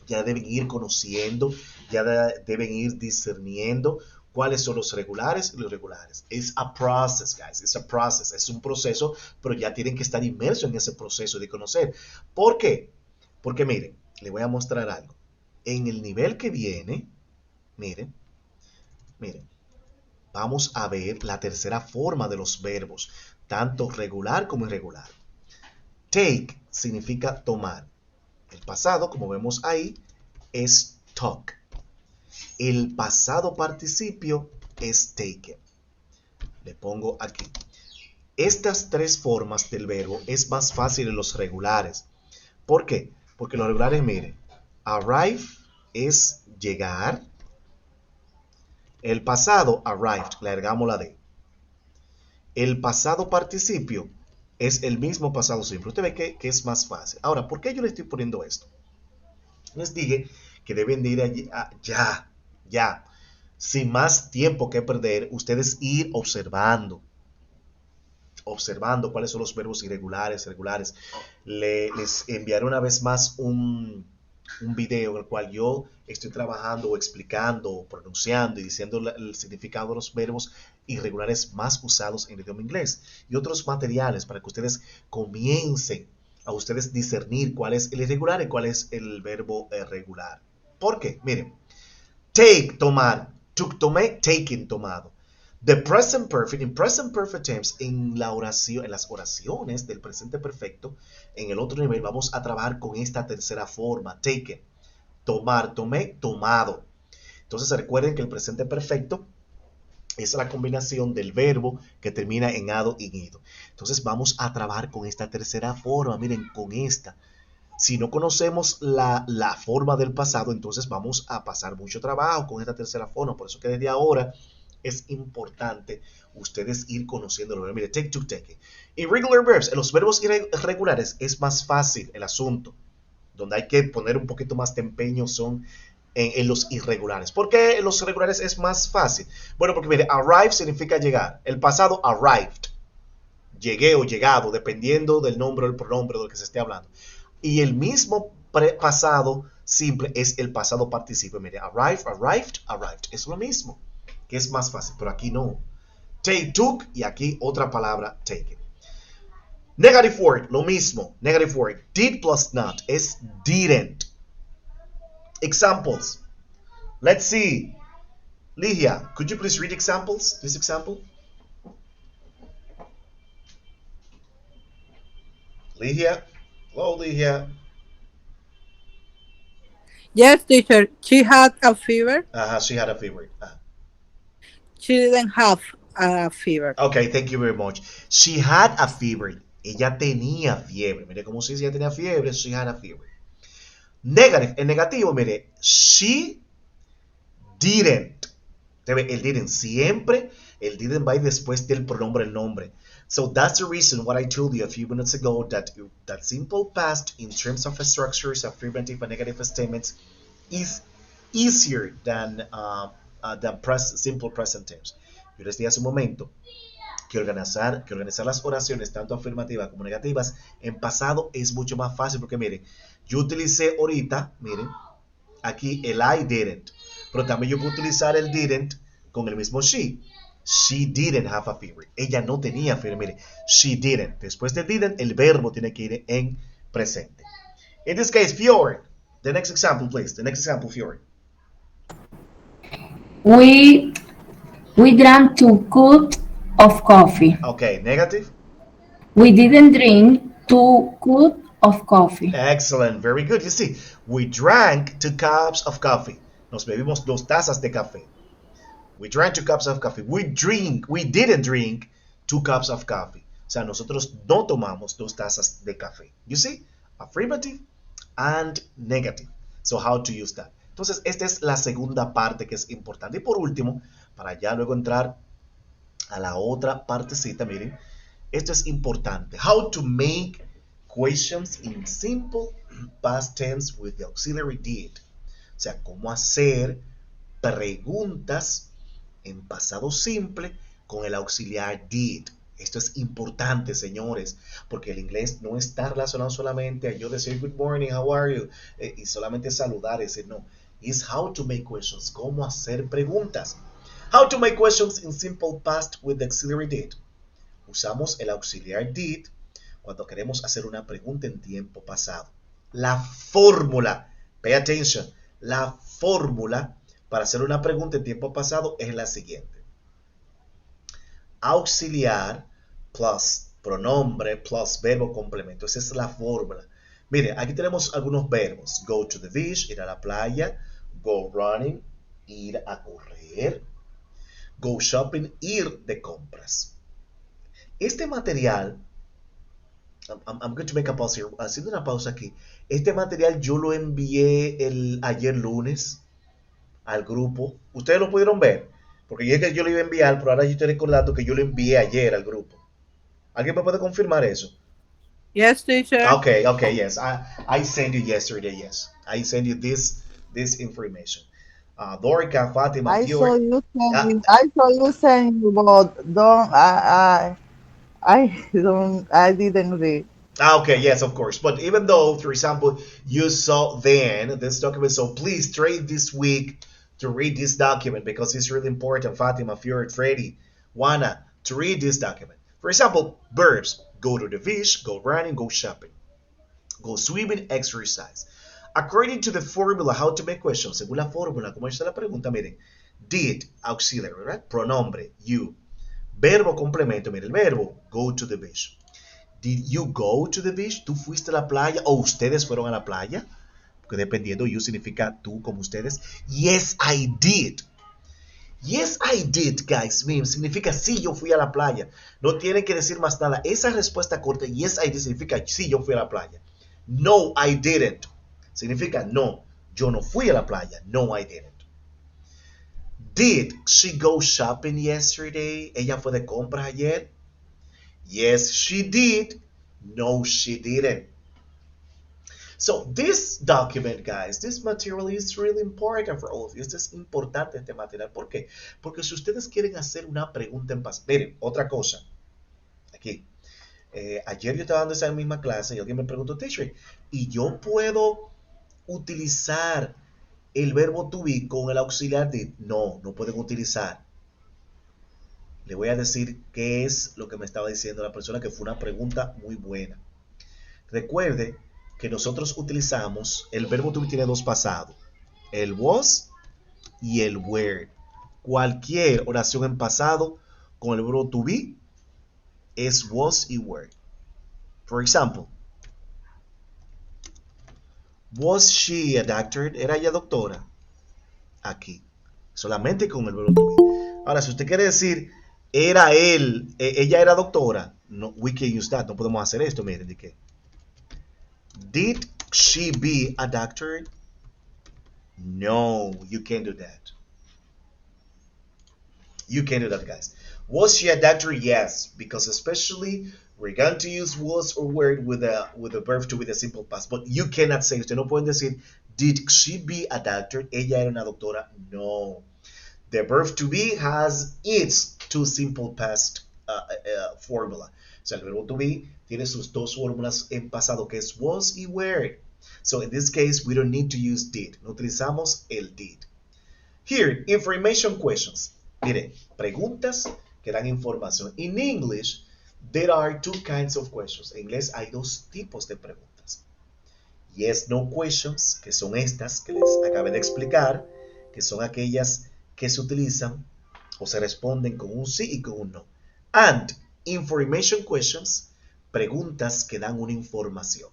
ya deben ir conociendo, ya deben ir discerniendo cuáles son los regulares y los irregulares. It's a process, guys. It's a process. Es un proceso, pero ya tienen que estar inmersos en ese proceso de conocer. ¿Por qué? Porque miren, le voy a mostrar algo. En el nivel que viene, miren, vamos a ver la tercera forma de los verbos, tanto regular como irregular. Take significa tomar. El pasado, como vemos ahí, es took. El pasado participio es taken. Le pongo aquí. Estas tres formas del verbo es más fácil en los regulares. ¿Por qué? Porque los regulares, miren, arrive es llegar. El pasado, arrived, le agregamos la D. El pasado participio es el mismo pasado simple. Usted ve que es más fácil. Ahora, ¿por qué yo le estoy poniendo esto? Les dije que deben de ir allí, ya, sin más tiempo que perder, ustedes ir observando cuáles son los verbos irregulares, regulares. Les enviaré una vez más un video en el cual yo estoy trabajando o explicando o pronunciando y diciendo el significado de los verbos irregulares más usados en el idioma inglés y otros materiales para que ustedes comiencen a ustedes discernir cuál es el irregular y cuál es el verbo regular. ¿Por qué? Miren, take, tomar, took, tomé, taken, tomado. The present perfect, in present perfect tense, en las oraciones del presente perfecto, en el otro nivel vamos a trabajar con esta tercera forma, taken, tomar, tomé, tomado. Entonces recuerden que el presente perfecto es la combinación del verbo que termina en ado y ido. Entonces vamos a trabajar con esta tercera forma, miren, con esta. Si no conocemos la forma del pasado, entonces vamos a pasar mucho trabajo con esta tercera forma. Por eso que desde ahora es importante ustedes ir conociéndolo. Mire, take, took, taken. Irregular verbs, en los verbos irregulares es más fácil el asunto. Donde hay que poner un poquito más de empeño son en los irregulares. ¿Por qué en los irregulares es más fácil? Bueno, porque mire, arrive significa llegar. El pasado, arrived. Llegué o llegado, dependiendo del nombre o el pronombre de lo que se esté hablando. Y el mismo pasado simple es el pasado participio. Mire, arrive, arrived, arrived. Es lo mismo. que es más fácil, pero aquí no. Take, took, y aquí otra palabra, taken. Negative word, lo mismo. Negative word. Did plus not es didn't. Examples. Let's see. Ligia, could you please read examples? This example? Ligia? Hello, Ligia. Yes, teacher. She had a fever. She had a fever. She didn't have a fever. Okay, thank you very much. She had a fever. Ella tenía fiebre. Mire cómo se dice ella tenía fiebre. She had a fever. Negative. En negativo, mire. She didn't. El didn't. Siempre el didn't va después del pronombre el nombre. So that's the reason what I told you a few minutes ago that simple past in terms of structures, affirmative and negative statements is easier than simple present tense. Yo les dije hace un momento que organizar las oraciones, tanto afirmativas como negativas, en pasado es mucho más fácil porque, miren, yo utilicé ahorita, miren, aquí el I didn't, pero también yo puedo utilizar el didn't con el mismo she. She didn't have a fever. Ella no tenía fiebre, mire, she didn't. Después de didn't, el verbo tiene que ir en presente. In this case, Fjord. The next example, please. The next example, Fjord. We drank 2 cups of coffee. Okay, negative. We didn't drink 2 cups of coffee. Excellent, very good. You see, we drank 2 cups of coffee. Nos bebimos 2 tazas de café. We drank 2 cups of coffee. We didn't drink 2 cups of coffee. O sea, nosotros no tomamos 2 tazas de café. You see, affirmative and negative. So how to use that. Entonces, esta es la segunda parte que es importante. Y por último, para ya luego entrar a la otra partecita, miren, esto es importante. How to make questions in simple past tense with the auxiliary did. O sea, cómo hacer preguntas en pasado simple con el auxiliar did. Esto es importante, señores, porque el inglés no está relacionado solamente a yo decir good morning, how are you, y solamente saludar, ese no. Is how to make questions, cómo hacer preguntas. How to make questions in simple past with the auxiliary did. Usamos el auxiliar did cuando queremos hacer una pregunta en tiempo pasado. La fórmula, pay attention, la fórmula para hacer una pregunta en tiempo pasado es la siguiente. Auxiliar plus pronombre plus verbo complemento. Esa es la fórmula. Mire, aquí tenemos algunos verbos. Go to the beach, ir a la playa. Go running, ir a correr. Go shopping, ir de compras. Este material, I'm going to make a pause here, haciendo una pausa aquí. Este material yo lo envié ayer lunes al grupo. ¿Ustedes lo pudieron ver? Porque yo es que yo lo iba a enviar, pero ahora yo estoy recordando que yo lo envié ayer al grupo. ¿Alguien me puede confirmar eso? Yes, teacher. Okay, yes. I sent you yesterday, yes. I sent you this information. Dorica, Fatima, I saw Fiore. you saying, but I didn't read. Okay, yes, of course. But even though, for example, you saw then this document, so please trade this week to read this document because it's really important. Fatima, Fiore, Freddy, Juana, to read this document. For example, verbs. Go to the beach, go running, go shopping. Go swimming, exercise. According to the formula, how to make questions, según la fórmula, como está la pregunta, miren, did, auxiliary, right? Pronombre, you. Verbo complemento, miren, el verbo, go to the beach. Did you go to the beach? ¿Tú fuiste a la playa o ustedes fueron a la playa? Porque dependiendo, you significa tú como ustedes. Yes, I did. Yes, I did, guys. Significa sí, yo fui a la playa. No tienen que decir más nada. Esa respuesta corta, yes, I did, significa sí, yo fui a la playa. No, I didn't. Significa no, yo no fui a la playa. No, I didn't. Did she go shopping yesterday? ¿Ella fue de compras ayer? Yes, she did. No, she didn't. So this document, guys, this material is really important for all of you. Esto es importante, este material. ¿Por qué? Porque si ustedes quieren hacer una pregunta en pasado. Miren, otra cosa. Aquí. Ayer yo estaba dando esa misma clase y alguien me preguntó, teacher, ¿y yo puedo utilizar el verbo to be con el auxiliar did? No, no pueden utilizar. Le voy a decir qué es lo que me estaba diciendo la persona, que fue una pregunta muy buena. Recuerde que nosotros utilizamos, el verbo to be tiene dos pasados, el was y el were. Cualquier oración en pasado con el verbo to be es was y were. For example, was she a doctor? ¿Era ella doctora? Aquí. Solamente con el verbo to be. Ahora, si usted quiere decir, era él, ella era doctora, no, we can use that. No podemos hacer esto, miren, de que. Did she be a doctor? No, you can't do that. You can do that, guys. Was she a doctor? Yes, because especially we're going to use was or were with a verb to with a simple past. But you cannot say, usted no pueden decir, did she be a doctor? Ella era una doctora. No. The verb to be has its two simple past formula. O sea, el verbo to be tiene sus dos fórmulas en pasado, que es was y were. So in this case, we don't need to use did. No utilizamos el did. Here, information questions. Mire, preguntas que dan información. In English, there are two kinds of questions. En inglés hay dos tipos de preguntas. Yes, no questions, que son estas que les acabé de explicar, que son aquellas que se utilizan o se responden con un sí y con un no. And information questions, preguntas que dan una información.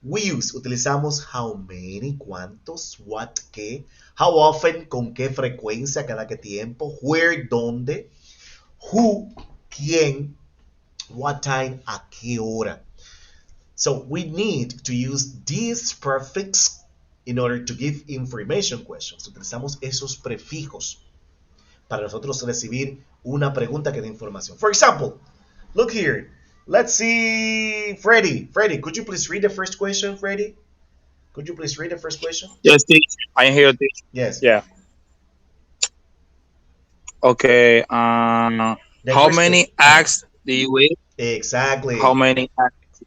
We use, utilizamos how many, cuántos, what, qué, how often, con qué frecuencia, cada qué tiempo, where, dónde, who, quién, what time, a qué hora. So we need to use these prefixes in order to give information questions. Utilizamos esos prefijos para nosotros recibir una pregunta que dé información. For example, look here. Let's see, Freddy. Freddy, could you please read the first question, Freddy? Could you please read the first question? Yes, teacher. I am here, teacher. Yes. Yeah. Okay. The How first many question. eggs do you eat? Exactly. How many eggs?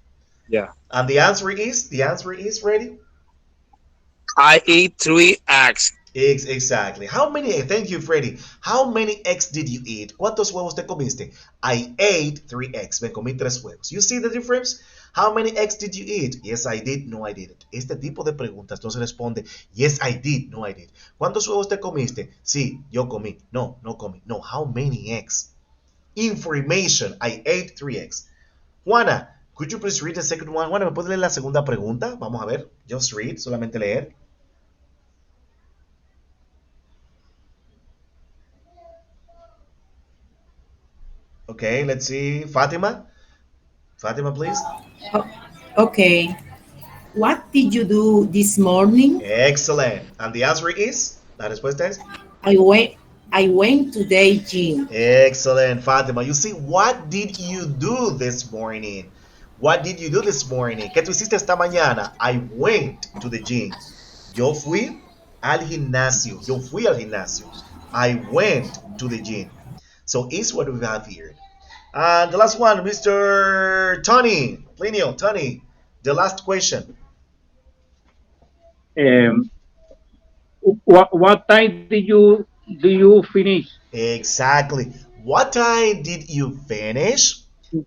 Yeah. And the answer is, Freddy? I eat 3 eggs. Exactly. How many? Thank you, Freddy. How many eggs did you eat? ¿Cuántos huevos te comiste? I ate 3 eggs. Me comí 3 huevos. You see the difference? How many eggs did you eat? Yes, I did. No, I didn't. Este tipo de preguntas no se responde. Yes, I did. No, I did. ¿Cuántos huevos te comiste? Sí, yo comí. No, no comí. No, how many eggs? Information. I ate 3 eggs. Juana, could you please read the second one? Juana, ¿me puedes leer la segunda pregunta? Vamos a ver. Just read. Solamente leer. Okay, let's see. Fatima? Fatima, please. Oh, okay. What did you do this morning? Excellent. And the answer is? La respuesta es? I went I went to the gym. Excellent, Fatima. You see, what did you do this morning? What did you do this morning? ¿Qué tú hiciste esta mañana? I went to the gym. Yo fui al gimnasio. Yo fui al gimnasio. I went to the gym. So it's what we have here. And the last one, Mr. Tony. Plinio, Tony. The last question. What time do you finish? Exactly. What time did you finish?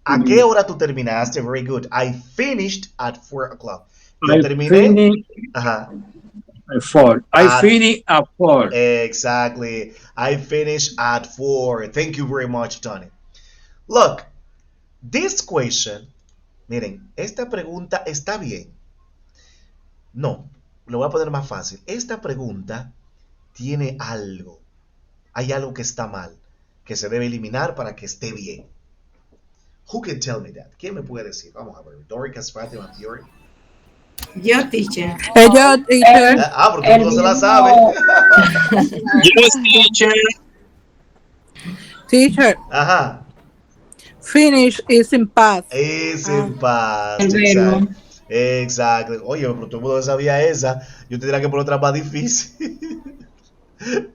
¿A qué hora tú terminaste? Very good. I finished at 4 o'clock. Yo I terminé. finished Ajá. at 4. I finished at 4. Exactly. I finished at 4. Thank you very much, Tony. Look, this question, miren, esta pregunta está bien. No, lo voy a poner más fácil. Esta pregunta tiene algo. Hay algo que está mal, que se debe eliminar para que esté bien. Who can tell me that? ¿Quién me puede decir? Vamos a ver. Doricas, Fatima, Fiore. Yo, teacher. Ella, teacher. Porque uno se la sabe. Yes, teacher. Teacher. Ajá. Finish is in past. Es in past. El verbo. Exacto. Oye, pero todo el mundo sabía esa. Yo tendría que poner otra más difícil.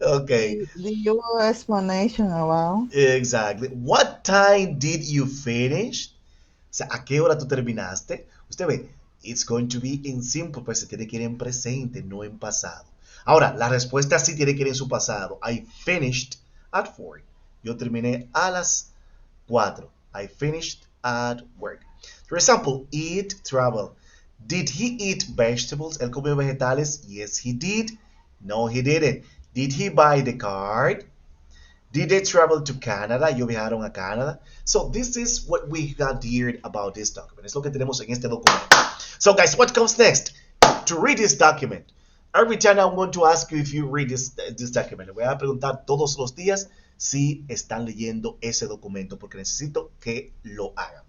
Okay. Did you explanation about? Exactly. What time did you finish? O sea, ¿a qué hora tú terminaste? Usted ve, it's going to be in simple, pues se tiene que ir en presente, no en pasado. Ahora, la respuesta sí tiene que ir en su pasado. I finished at 4. Yo terminé a las 4. I finished at work. For example, eat, travel. Did he eat vegetables? ¿Él comió vegetales? Yes, he did. No, he didn't. Did he buy the card? Did they travel to Canada? ¿Ellos viajaron a Canadá? So this is what we got here about this document. Es lo que tenemos en este documento. So guys, what comes next? To read this document. Every time I'm going to ask you if you read this document. Le voy a preguntar todos los días si están leyendo ese documento porque necesito que lo hagan.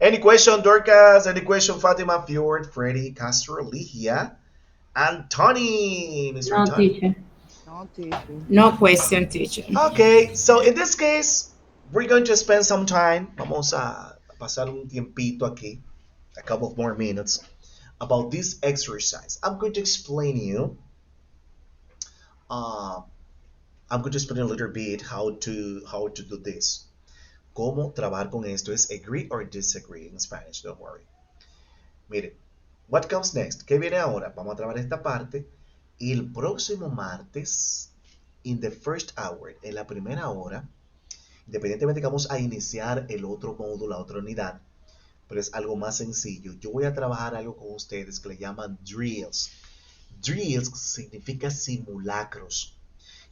Any question, Dorcas? Any question, Fatima, Fjord, Freddy, Castro, Ligia, and Tony? Mr. No, Tony. teacher. No, teacher. No question, teacher. Okay, so in this case, we're going to spend some time. Vamos a pasar un tiempito aquí, a couple of more minutes, about this exercise. I'm going to explain you. I'm going to explain a little bit how to do this. Cómo trabajar con esto es agree or disagree in Spanish. Don't worry. Mire, what comes next? ¿Qué viene ahora? Vamos a trabajar esta parte. El próximo martes, in the first hour, en la primera hora, independientemente que vamos a iniciar el otro módulo, la otra unidad, pero es algo más sencillo. Yo voy a trabajar algo con ustedes que le llaman drills. Drills significa simulacros.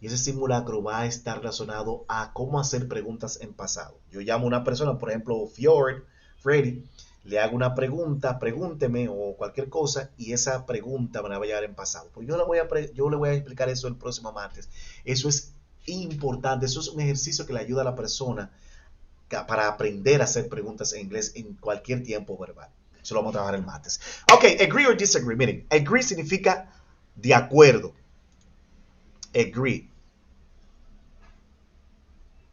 Y ese simulacro va a estar relacionado a cómo hacer preguntas en pasado. Yo llamo a una persona, por ejemplo, Fjord, Freddy, le hago una pregunta, pregúnteme o cualquier cosa, y esa pregunta me la va a llevar en pasado. Pues yo le voy a explicar eso el próximo martes. Eso es importante, eso es un ejercicio que le ayuda a la persona para aprender a hacer preguntas en inglés en cualquier tiempo verbal. Eso lo vamos a trabajar el martes. Ok, agree or disagree. Miren, agree significa de acuerdo. Agree.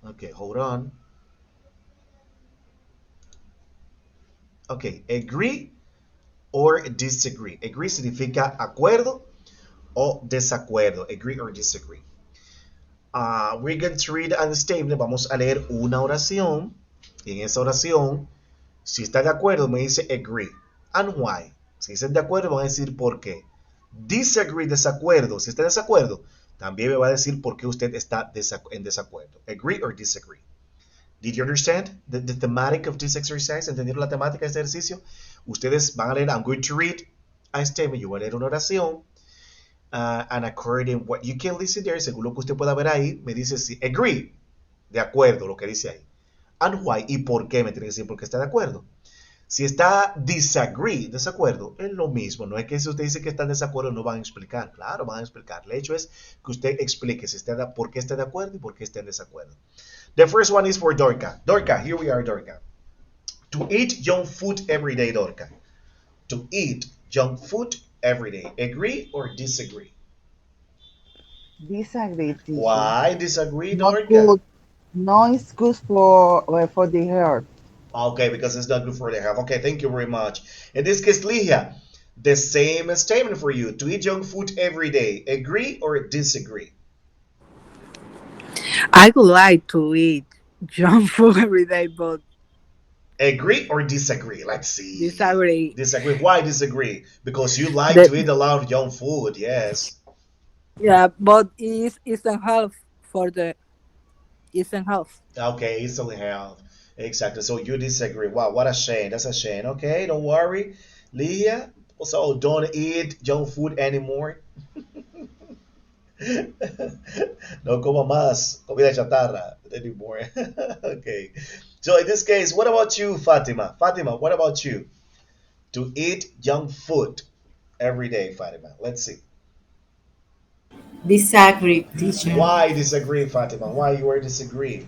Okay, hold on. Okay, agree or disagree. Agree significa acuerdo o desacuerdo. Agree or disagree. We're going to read a statement. Vamos a leer una oración. Y en esa oración, si está de acuerdo, me dice agree. And why? Si están de acuerdo, van a decir por qué. Disagree, desacuerdo. Si está en desacuerdo, también me va a decir por qué usted está en desacuerdo. Agree or disagree. Did you understand the thematic of this exercise? ¿Entendieron la temática de este ejercicio? Ustedes van a leer, I'm going to read a statement. Yo voy a leer una oración. And according what you can listen there, según lo que usted pueda ver ahí, me dice si agree, de acuerdo, lo que dice ahí. And why, y por qué, me tiene que decir por qué está de acuerdo. Si está disagree, desacuerdo, es lo mismo. No es que si usted dice que está en desacuerdo, no van a explicar. Claro, van a explicar. El hecho es que usted explique si está por qué está de acuerdo y por qué está en desacuerdo. The first one is for Dorca. Dorca, here we are, Dorca. To eat junk food every day, Dorca. To eat junk food every day. Agree or disagree? Disagree, teacher. Why disagree, Not Dorca? good. No, it's good for the heart. Okay, because it's not good for the health. Okay, thank you very much. In this case, Ligia, the same statement for you. To eat junk food every day. Agree or disagree? I would like to eat junk food every day, but Agree or disagree? Let's see. disagree. Disagree. Why disagree? Because you like The- to eat a lot of junk food, yes. Yeah, but it's a health for the it's a health. Okay, it's only health. Exactly. So you disagree. Wow, what a shame. That's a shame. Okay, don't worry. Ligia, so don't eat junk food anymore. No coma más comida chatarra anymore. Okay. So in this case, what about you, Fatima? Fatima, what about you? To eat junk food every day, Fatima. Let's see. Disagree, teacher. Why disagree, Fatima? Why you are disagree?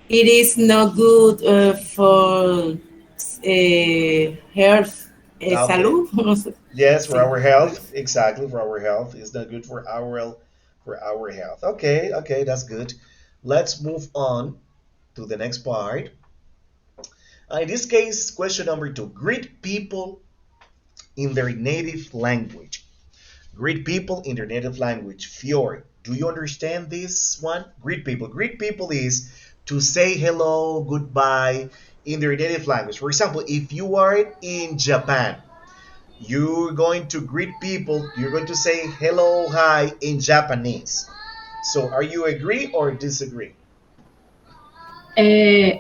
It is not good for health, Okay. salud. No sé. Yes, for Sí. our health. Exactly, for our health. It's not good for our health. Okay, okay, that's good. Let's move on to the next part. In this case, question number 2. Greet people in their native language. Greet people in their native language. Fjord, do you understand this one? Greet people. Greet people is to say hello, goodbye in their native language. For example, if you are in Japan, you're going to greet people, you're going to say hello, hi in Japanese. So are you agree or disagree?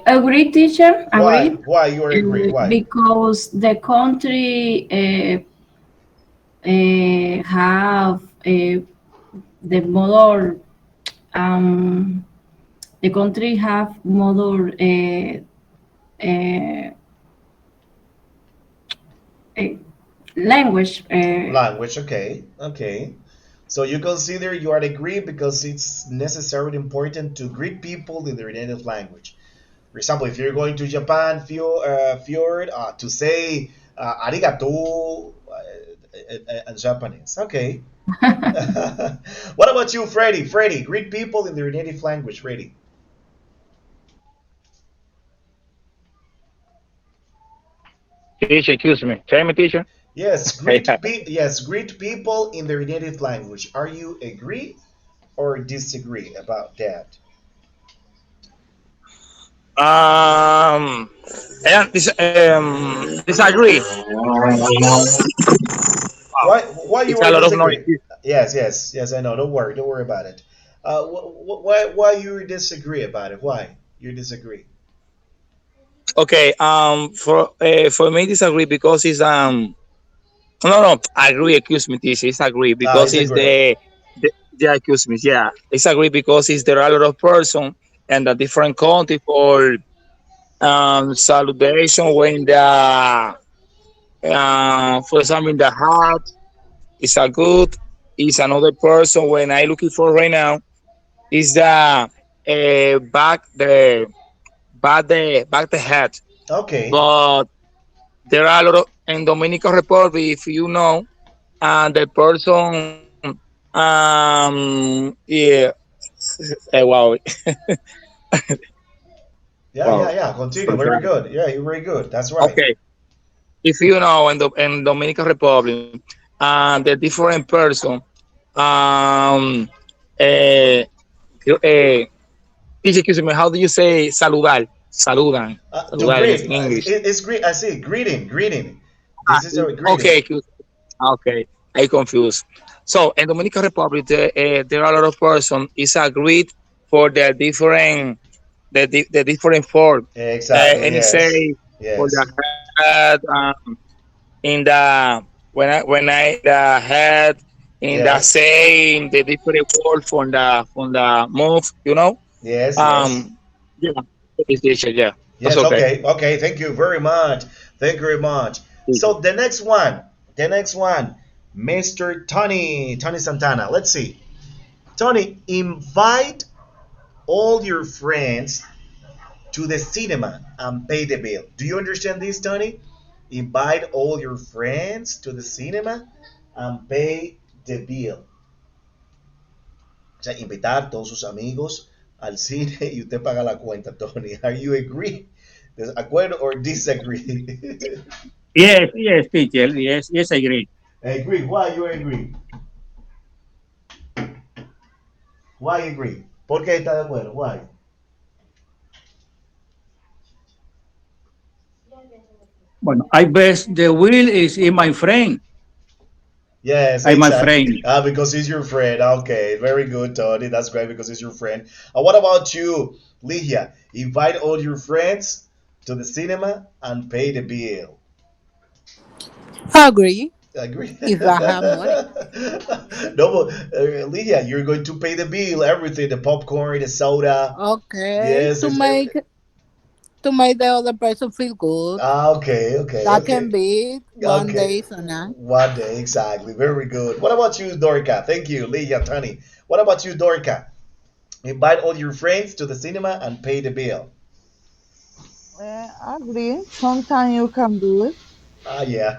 Agree, teacher. Why? Agree. Why you are agree? Why? Because the country have the model. Um, the country have model uh, uh, language. Language, okay, okay. So you consider you are agree because it's necessarily important to greet people in their native language. For example, if you're going to Japan, fjord, to say arigato in Japanese. Okay. What about you, Freddie? Freddie, greet people in their native language. Freddie. Teacher, excuse me. Tell me, teacher. Yes, greet people in their native language. Are you agree or disagree about that? Um, and disagree. Wow, Why you it's are a lot of noise. disagree? Yes, I know. Don't worry about it. Why you disagree about it? Why you disagree? Okay, for me disagree because it's no, agree. Excuse me, this is agree because It's it's agree. the excuse me. Yeah, it's agree because it's there are a lot of person and a different country for salutation when the for example in the heart is a good is another person when I looking for right now is the back the head, Okay. but there are a lot of in Dominican Republic if you know and the person yeah wow wow Yeah. Continue. I'm Very trying. good. Yeah, you're very good. That's right. Okay, if you know in Dominican Republic and the different person um uh, uh excuse me, how do you say saludar? To Saludar greet, in English. it's greet. I see greeting. This is a Okay, greeting. okay, I confused. So in Dominican Republic, there are a lot of person is agreed for the different form. Exactly. Any Yes. say for the Yes. head, in the when I the head in the Yes. saying the different word from the move, you know. Yes. Yeah, it's teacher, yeah, that's Yes. okay. Okay. Thank you very much. Thank you very much. So the next one, Mr. Tony Santana. Let's see. Tony, invite all your friends to the cinema and pay the bill. Do you understand this, Tony? Invite all your friends to the cinema and pay the bill. O sea, invitar todos sus amigos al cine y usted paga la cuenta, Tony. Are you agree? ¿Acuerdo or disagree? Yes, yes, teacher. Yes, yes, I agree. Agree. Why you agree? Why agree? ¿Por qué está de acuerdo? Why? Bueno, I best the will is in my friend. Yes, I my exactly. friend. Because he's your friend. Okay, very good, Tony. That's great because he's your friend. What about you, Ligia? Invite all your friends to the cinema and pay the bill. Agree. Agree? If I have money. No, but Ligia, you're going to pay the bill, everything, the popcorn, the soda. Okay. Yes, To it's make to make the other person feel good. That okay. can be one Okay. day so now. One day, exactly. Very good. What about you, Dorca? Thank you, Ligia, Tony. What about you, Dorca? Invite all your friends to the cinema and pay the bill. I agree. Sometimes you can do it. Yeah,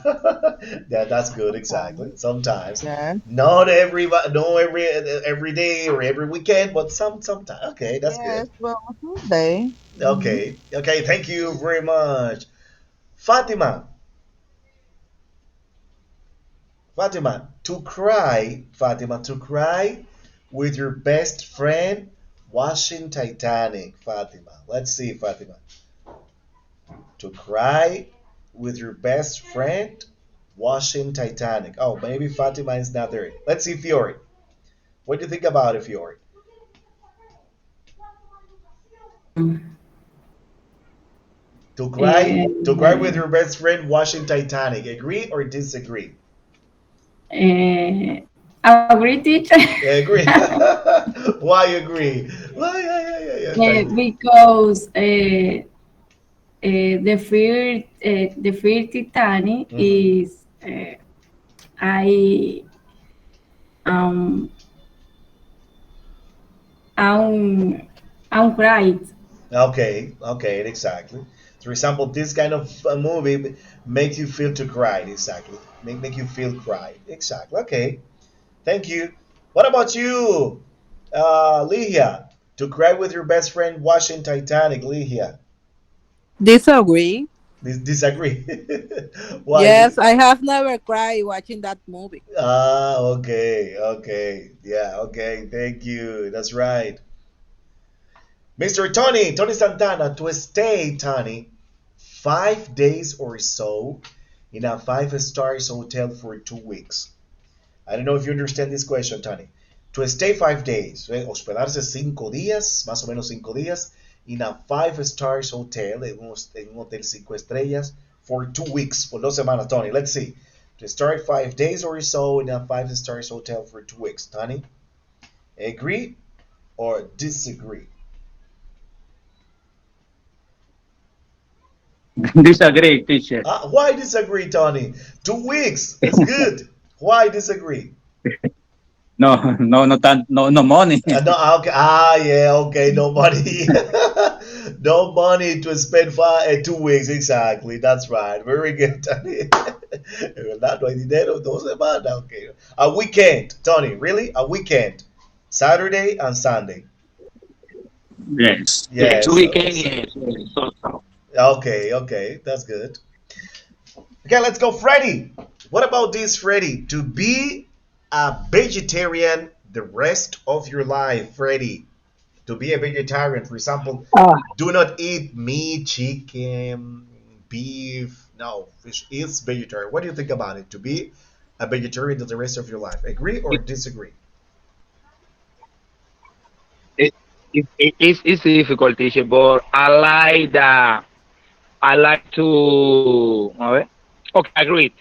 that's good. Sometimes. Exactly. Sometimes, Yes. not every day or every weekend, but sometimes. Okay, that's good. Yes. Well, Tuesday. Mm-hmm. Okay. Thank you very much, Fatima. Fatima, to cry with your best friend watching Titanic. Fatima, let's see, Fatima, to cry with your best friend watching Titanic. Oh, maybe Fatima is not there. Let's see, Fiore. What do you think about it, Fiore? To cry with uh, your best friend watching Titanic. Agree or disagree? uh, agree, teacher. Agree. Why agree? Why? Yeah, yeah, yeah, yeah. Because the fear Titanic Mhm. is I um I'm I'm cried. Okay, okay, exactly. For example, this kind of movie makes you feel to cry. Exactly, make you feel cry. Exactly. Okay, thank you. What about you, Lihia? To cry with your best friend watching Titanic, Lihia. Disagree. Disagree. Why? Yes, I have never cried watching that movie. Ah, okay, okay, yeah, okay. Thank you. That's right, Mr. Tony Santana. To stay, Tony, 5 days or so in a five-stars hotel for 2 weeks. I don't know if you understand this question, Tony. To stay 5 days, hospedarse 5 días, más o menos 5 días, in a five-stars hotel, en un hotel 5 estrellas, for 2 weeks, por 2 semanas, Tony. Let's see. To start 5 days or so in a five-stars hotel for 2 weeks, Tony. Agree or disagree? Disagree, teacher. Why disagree, Tony? 2 weeks. It's good. Why disagree? No, no, no money. No, okay. Yeah, okay. No money. No money to spend 2 weeks. Exactly. That's right. Very good, Tony. En verdad, no hay dinero. 2 semanas. Okay. A weekend, Tony. Really? A weekend. Saturday and Sunday. Yes. Yes, Yes. we can. Yes, yes, so. Okay. Okay. That's good. Okay, let's go, Freddy. What about this, Freddy? To be a vegetarian the rest of your life, Freddy. To be a vegetarian, for example, Ah, do not eat meat, chicken, beef. No, fish is vegetarian. What do you think about it? To be a vegetarian the rest of your life. Agree or it, disagree? it, it's difficult, teacher, but I like to. A ver. Okay, agreed.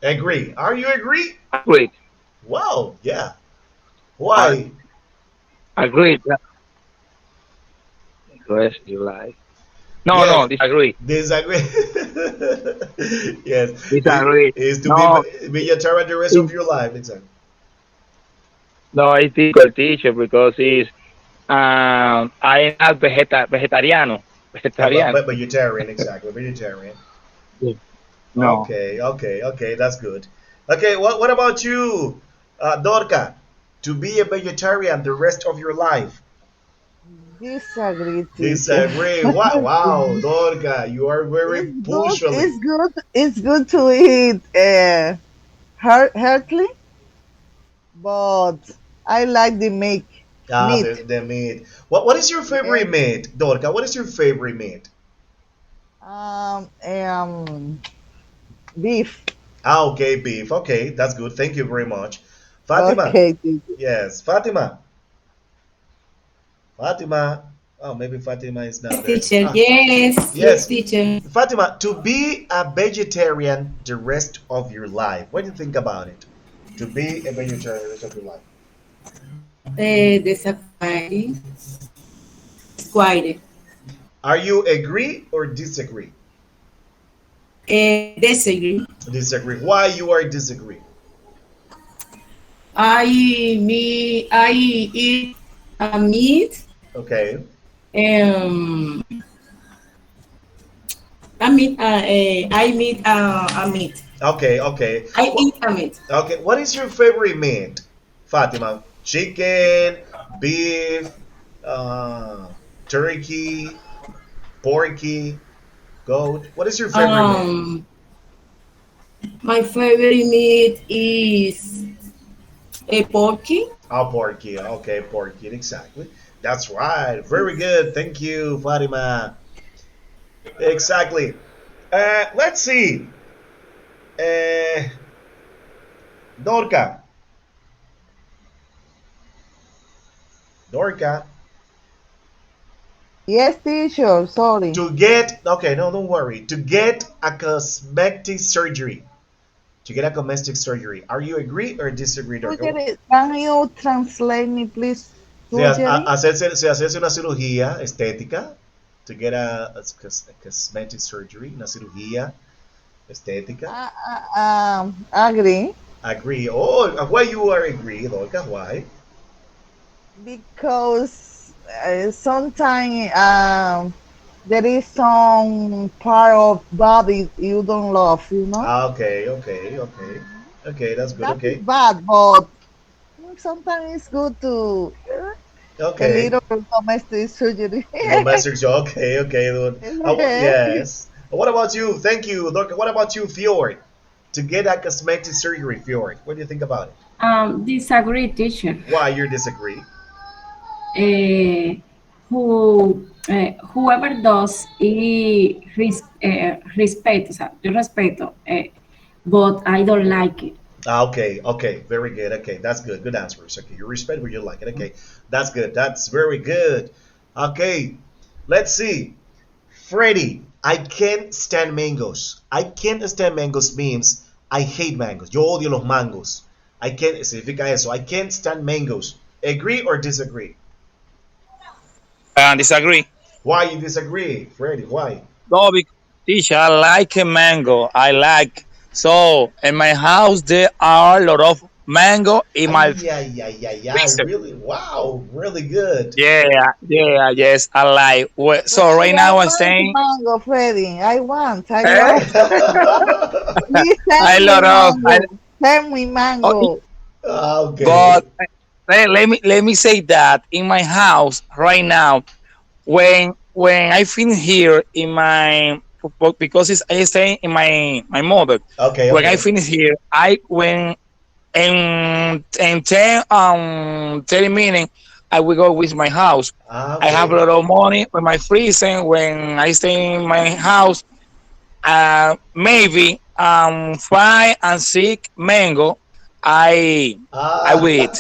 Agree. Are you agree? Agreed. Wow, yeah. Uh, Why? agreed. Rest you like. No, Yes. no, disagree. Disagree. Yes. It Disagree. is to be No, vegetarian the rest of it, your life. Exactly. no, it's difficult, teacher, because it's I'm not vegetariano. Vegetariano. But vegetarian, exactly. Vegetarian. Yeah. No. Okay, okay, okay. That's good. Okay, what about you, Dorca? To be a vegetarian the rest of your life? Disagree, teacher. Disagree. What? Wow, Dorca, you are very It's good. punctually. It's good. It's good to eat heartily, but I like the The, meat. the meat. What is your favorite Yes. meat, Dorca? What is your favorite meat? Um, um, beef. Okay, beef. Okay, that's good. Thank you very much. Fatima. Okay, teacher. Yes, Fatima. Fatima. Oh, maybe Fatima is not Yes, there. teacher. Yes, yes, Yes, teacher. Fatima, to be a vegetarian the rest of your life. What do you think about it? To be a vegetarian the rest of your life. The safari is quite. Are you agree or disagree? Disagree. Disagree. Why you are disagree? I eat meat. Okay. Um, I meat a meat. Okay, okay. I What eat a meat. okay, what is your favorite meat? Fatima? Chicken, beef, uh, turkey, porky, goat. What is your favorite meat? Um, my favorite meat is a porky. Oh, porky. Okay, porky. Exactly. That's right. Very good. Thank you, Fatima. Exactly. Let's see. Uh, Dorca. Dorca. Yes, teacher. Sorry. To get, okay, no, don't worry. To get a cosmetic surgery. To get a cosmetic surgery. Are you agree or disagree, Dorco? Surgery. Can you translate me, please? Surgery. Se hace una cirugía estética. To get a cosmetic surgery. Una cirugía estética. Agree. Agree. Oh, why you are agree, Dorca? Why? Because sometimes there is some part of body you don't love, you know? Okay, okay, okay. Okay, that's good. That is Okay. bad, but sometimes it's good to a Okay. little domestic surgery. Domestic show. Okay, okay, dude. Yes. What about you? Thank you, Dorca. What about you, Fjord? To get a cosmetic surgery, Fjord. What do you think about it? Disagree, teacher. Why you disagree? Uh, whoever does y respeto, o sea, yo respeto, but I don't like it. Okay, okay, very good. Okay, that's good. Good answers. Okay, you respect what you like it. Okay, that's good. That's very good. Okay, let's see. Freddy, I can't stand mangoes. I can't stand mangoes means I hate mangoes. Yo odio los mangos. I can't, significa eso. I can't stand mangoes. Agree or disagree? Disagree. Why you disagree, Freddy? Why? No, teacher, I like a mango. I like. So in my house there are a lot of mango in my Ay, ay, ay, ay, ay. freezer. Really? Wow, really good. Yeah, yeah, yes, I like. So Freddy, right I now I'm want saying, mango, Freddy. I eh, want. Please I send me lot of. mango. Send me Oh, mango. Okay. but let me say that in my house right now, when I finish here in my because I stay in my mother. Okay, When I okay. finish here, I when in 30 minutes I will go with my house. I have a Okay. lot of money with my freezing when I stay in my house. Maybe 5 and 6 mango. I will eat.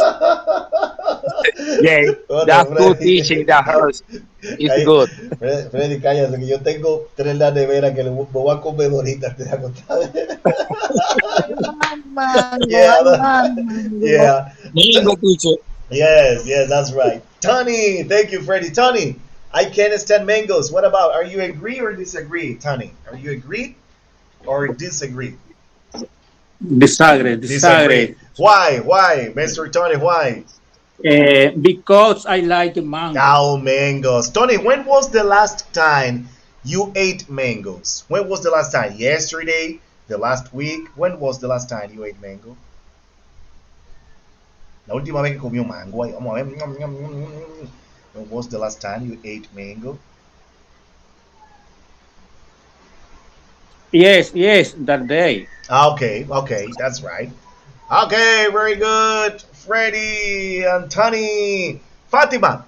Yeah, Bueno, that's good Freddy. teaching. That hurts. It's good. Freddy, cállate, que yo tengo tres en la nevera que me voy a comer ahorita, te da cuenta. I want mango. I Yeah, want mango. yeah. Mango teacher. Yes, yes, that's right. Tony, thank you, Freddie. Tony, I can't stand mangoes. What about? Are you agree or disagree, Tony? Are you agree or disagree? Disagree, Disagree. disagree. Why? Why, Mr. Tony? Why? Because I like mango. Oh, mangoes. Tony, when was the last time you ate mangoes? When was the last time? Yesterday? The last week? When was the last time you ate mango? La última vez que comió mango. Ay, vamos a ver. When was the last time you ate mango? Yes, yes, that day. Okay, okay, that's right. Okay, very good. Freddie and Tony. Fatima,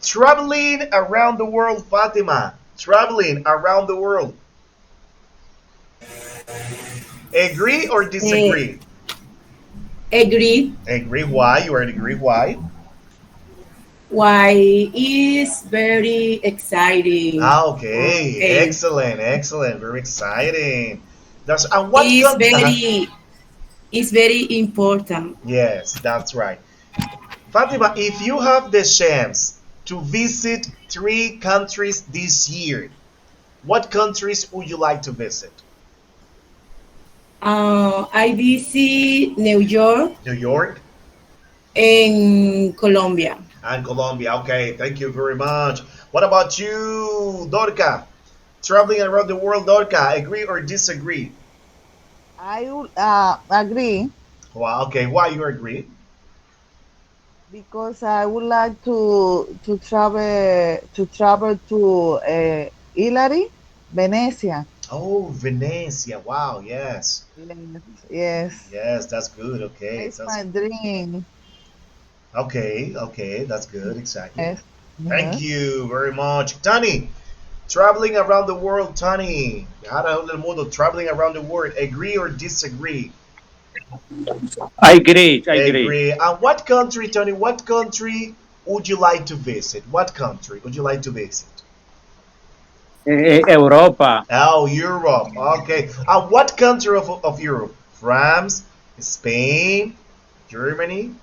traveling around the world, Fatima. Traveling around the world. Agree or Eh, disagree? agree. Agree. Why? You are agree. Why? Why is very exciting. Okay, Okay. excellent, excellent, very exciting. That's and what Is come? very is very important. Yes, that's right. Fatima, if you have the chance to visit three countries this year, what countries would you like to visit? I visit New York New York and Colombia. and Colombia. Okay, thank you very much. What about you, Dorca? Traveling around the world, Dorca, agree or disagree? I would agree Well, okay, why you agree? because I would like to travel to Italy, Venezia. Oh, Venezia. Wow, yes. Yes, yes. Yes, that's good. Okay, It's that's my dream. okay, okay, that's good, exactly. Yes. Thank Uh-huh. you very much. Tani, traveling around the world, Tani. Viajar del mundo, traveling around the world. Agree or disagree? I agree, I agree. Agree. And what country, Tony, what country would you like to visit? What country would you like to visit? Europa. Oh, Europe. Okay. What country of Europe? France, Spain, Germany?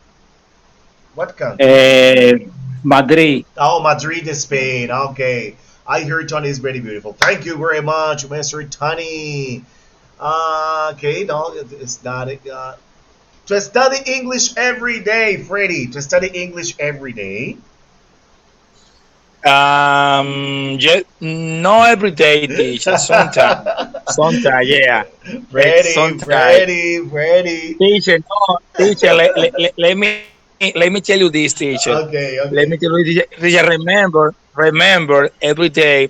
What country? Madrid. Oh, Madrid, Spain. Okay. I hear Tony is very beautiful. Thank you very much, Mr. Tony. Okay, no, it's not. To study English every day, Freddie. To study English every day. Just no every day, teacher. Sometimes, sometimes, yeah. Freddie, Sometimes, Freddie, Freddie. teacher. No, teacher. Let me tell you this, teacher. Okay, Let me tell okay. you, teacher. Remember, every day,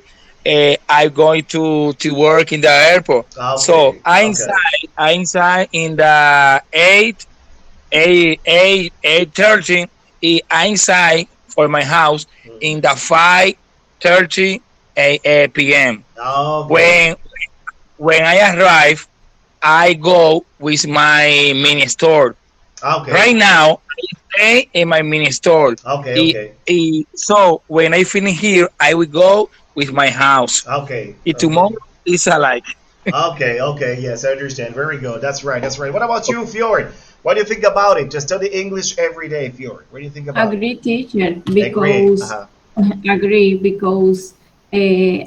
I'm going to work in the airport. So Okay, okay. I inside in the 8:30. I inside for my house in the Mhm. 5:30 p.m. Okay, When I arrive, I go with my mini store. okay, Right now, I stay in my mini store. okay, okay, So when I finish here, I will go with my house. okay, Tomorrow okay. is alike. Okay, okay, yes, I understand. Very good. That's right, that's right. What about you, Fjord? What do you think about it? Just study English every day, Fjord. What do you think about it? Agree, teacher, Agree. because agree because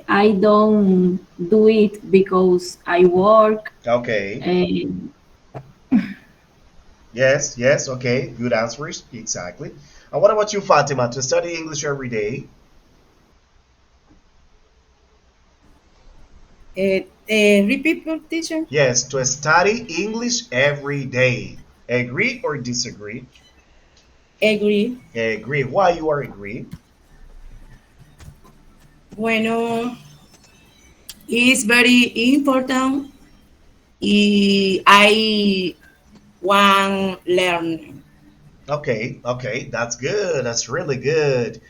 I don't do it because I work. Okay. Uh, Yes, yes, okay. Good answers. Exactly. And what about you, Fatima? To study English every day? Repeat, teacher. Yes, to study English every day. Agree or disagree? Agree. Agree. Why you are agree? Bueno, it's very important. I want learn. Okay, okay, that's good. That's really good.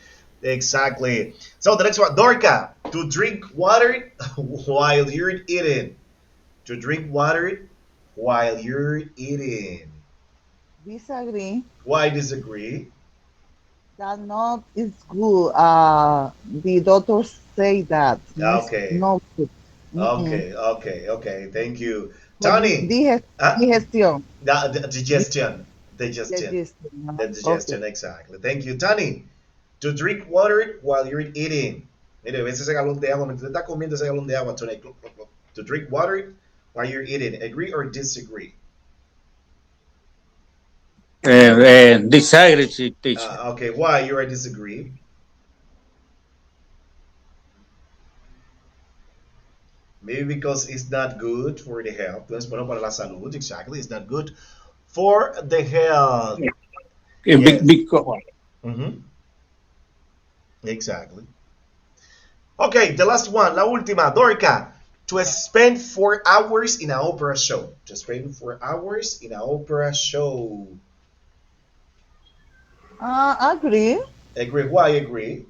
Exactly. So the next one, Dorca, to drink water while you're eating. To drink water while you're eating. Disagree. Why disagree? That not is good. The doctors say that it's Okay, no good. Mm-mm. okay, okay, okay. Thank you, For Tony. Huh? digestion. The digestion, digestion, Digestion. the Okay. digestion. Exactly. Thank you, Tony. To drink water while you're eating. Mire, ves ese galón de agua mientras está comiendo ese galón de agua, Tony. Cloc, cloc, cloc. To drink water while you're eating. Agree or disagree? Disagree, teacher. Okay, why you are disagree? Maybe because it's not good for the health. No es bueno para la salud. Exactly, it's not good for the health. Yes. Because, Mhm. Exactly. Okay, the last one, la última, Dorca. To spend 4 hours in an opera show. To spend 4 hours in an opera show. Agree. Agree. Why agree?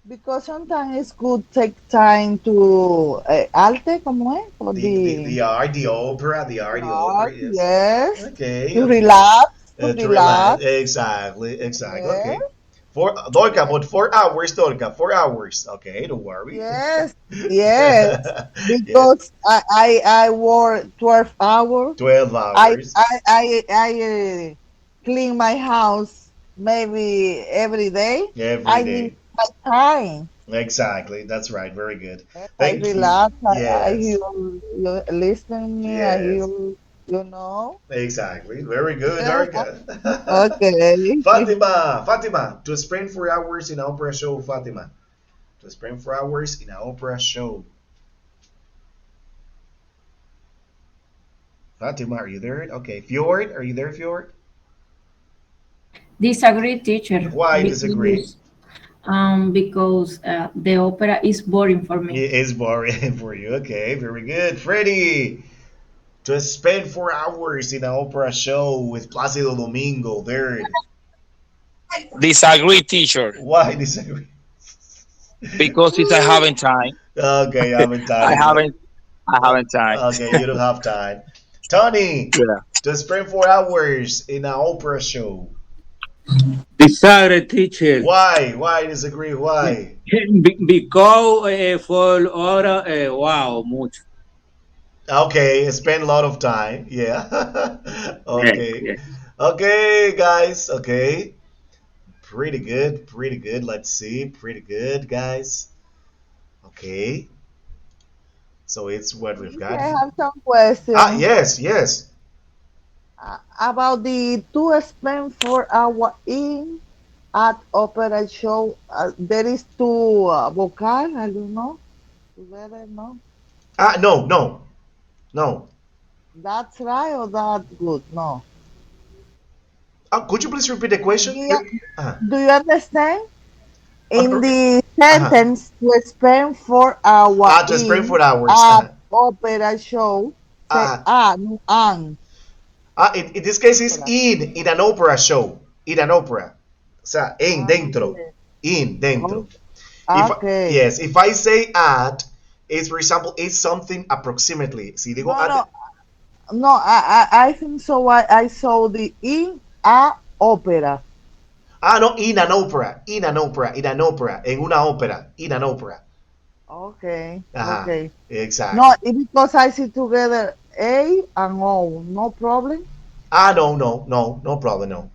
Because sometimes it's good take time to arte, ¿cómo es? For The art, the opera, the the opera. art, Yes. yes. Okay. To Okay. relax, to To relax. relax. Exactly. Exactly. Yes, Okay. For Dorca, but 4 hours, Dorca. 4 hours. Okay. Don't worry. yes, yes. Yes. Because I work 12 hours. 12 hours I clean my house maybe every day. every I need day. my time. Exactly. That's right. Very good. Yes, I Thank you. relax. I hear Yes. you listen me. I hear Yes. you know. Exactly. Very good, Yeah, Dorca. okay. Fatima. Fatima. To spend 4 hours in an opera show, Fatima. To spend 4 hours in an opera show. Fatima, are you there? Okay. Fjord, are you there, Fjord? Disagree, teacher, Why disagree? because the opera is boring for me. It is boring for you. Okay, very good. Freddie, to spend 4 hours in an opera show with Placido Domingo there. Disagree, teacher, Why disagree? because it's I haven't time. Okay, I haven't I time. haven't I haven't time. Okay, you don't have time. Tony, Yeah. to spend 4 hours in an opera show. Disagree, teacher. Why? Why disagree? Why? Because for ahora, wow, mucho. Okay, spend a lot of time. Yeah. Yes, Okay. yes. Okay, guys. Okay. Pretty good. Pretty good. Let's see. Pretty good, guys. Okay. So it's what we've Okay, got. I have some Ah, questions yes, yes. about the to spend 4 hours in at opera show. There is two vocal, I don't know, together, no? Ah, no, no, no. That's right or that good? No. Could you please repeat the question? Do you, Uh, do you understand? In uh, the uh, sentence, to spend 4 hours to spend in 4 hours. a opera show, say Uh, no, an in this case, is opera. in an opera show. In an opera. O sea, en, dentro. Okay. In, Oh, dentro. If okay. yes, if I say at, it's for example, it's something approximately. Si digo No, at, no, no. I think so. I saw the in a opera. no, in an opera, in an opera, in an opera, en una ópera, in an opera. Okay, Ajá, okay. No, exactly. because I see together A and O. No problem. No, no, no, no problem, no.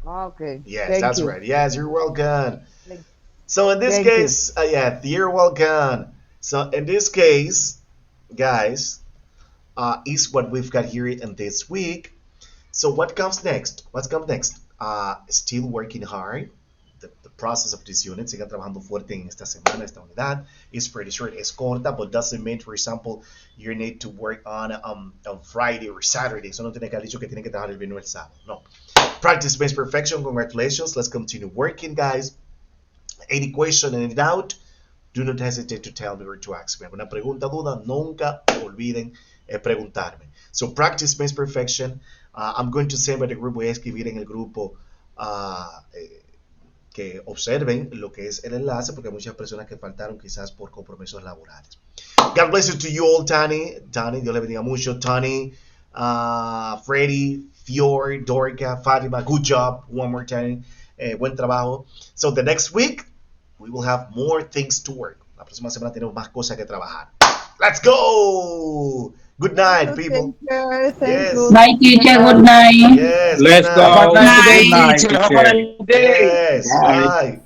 Okay. Yes, Thank that's you. right. Yes, you're welcome. Thank So in this thank you. case, yeah, you're welcome. So in this case, guys, is what we've got here in this week. So what comes next? What comes next? Still working hard. The process of this unit, sigan trabajando fuerte en esta semana, esta unidad. It's pretty short, it's corta, but doesn't mean, for example, you need to work on Friday or Saturday. Eso no tiene que haber dicho que tienen que trabajar el viernes o el sábado. No. Practice makes perfection. Congratulations. Let's continue working, guys. Any question, any doubt? Do not hesitate to tell me or to ask me. Alguna pregunta, duda, nunca olviden preguntarme. So practice makes perfection. I'm going to say by the group, voy a escribir en el grupo que observen lo que es el enlace, porque hay muchas personas que faltaron quizás por compromisos laborales. God bless you to you all, Tani. Tani, Dios le bendiga mucho. Tani, Freddy, Fior, Dorica, Fatima, good job. One more time. Buen trabajo. So the next week, we will have more things to work. La próxima semana tenemos más cosas que trabajar. Let's go! Good Thank night, you, people. teacher. Thank Yes. you. Bye, teacher. Good night. Yes, good Let's Have a night. go. nice Good day, night, teacher. Have a teacher. nice day. Yes, Bye. bye.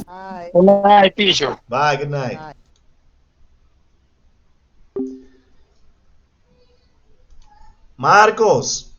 Bye. Good night, teacher. Bye, good night. Bye. Marcos.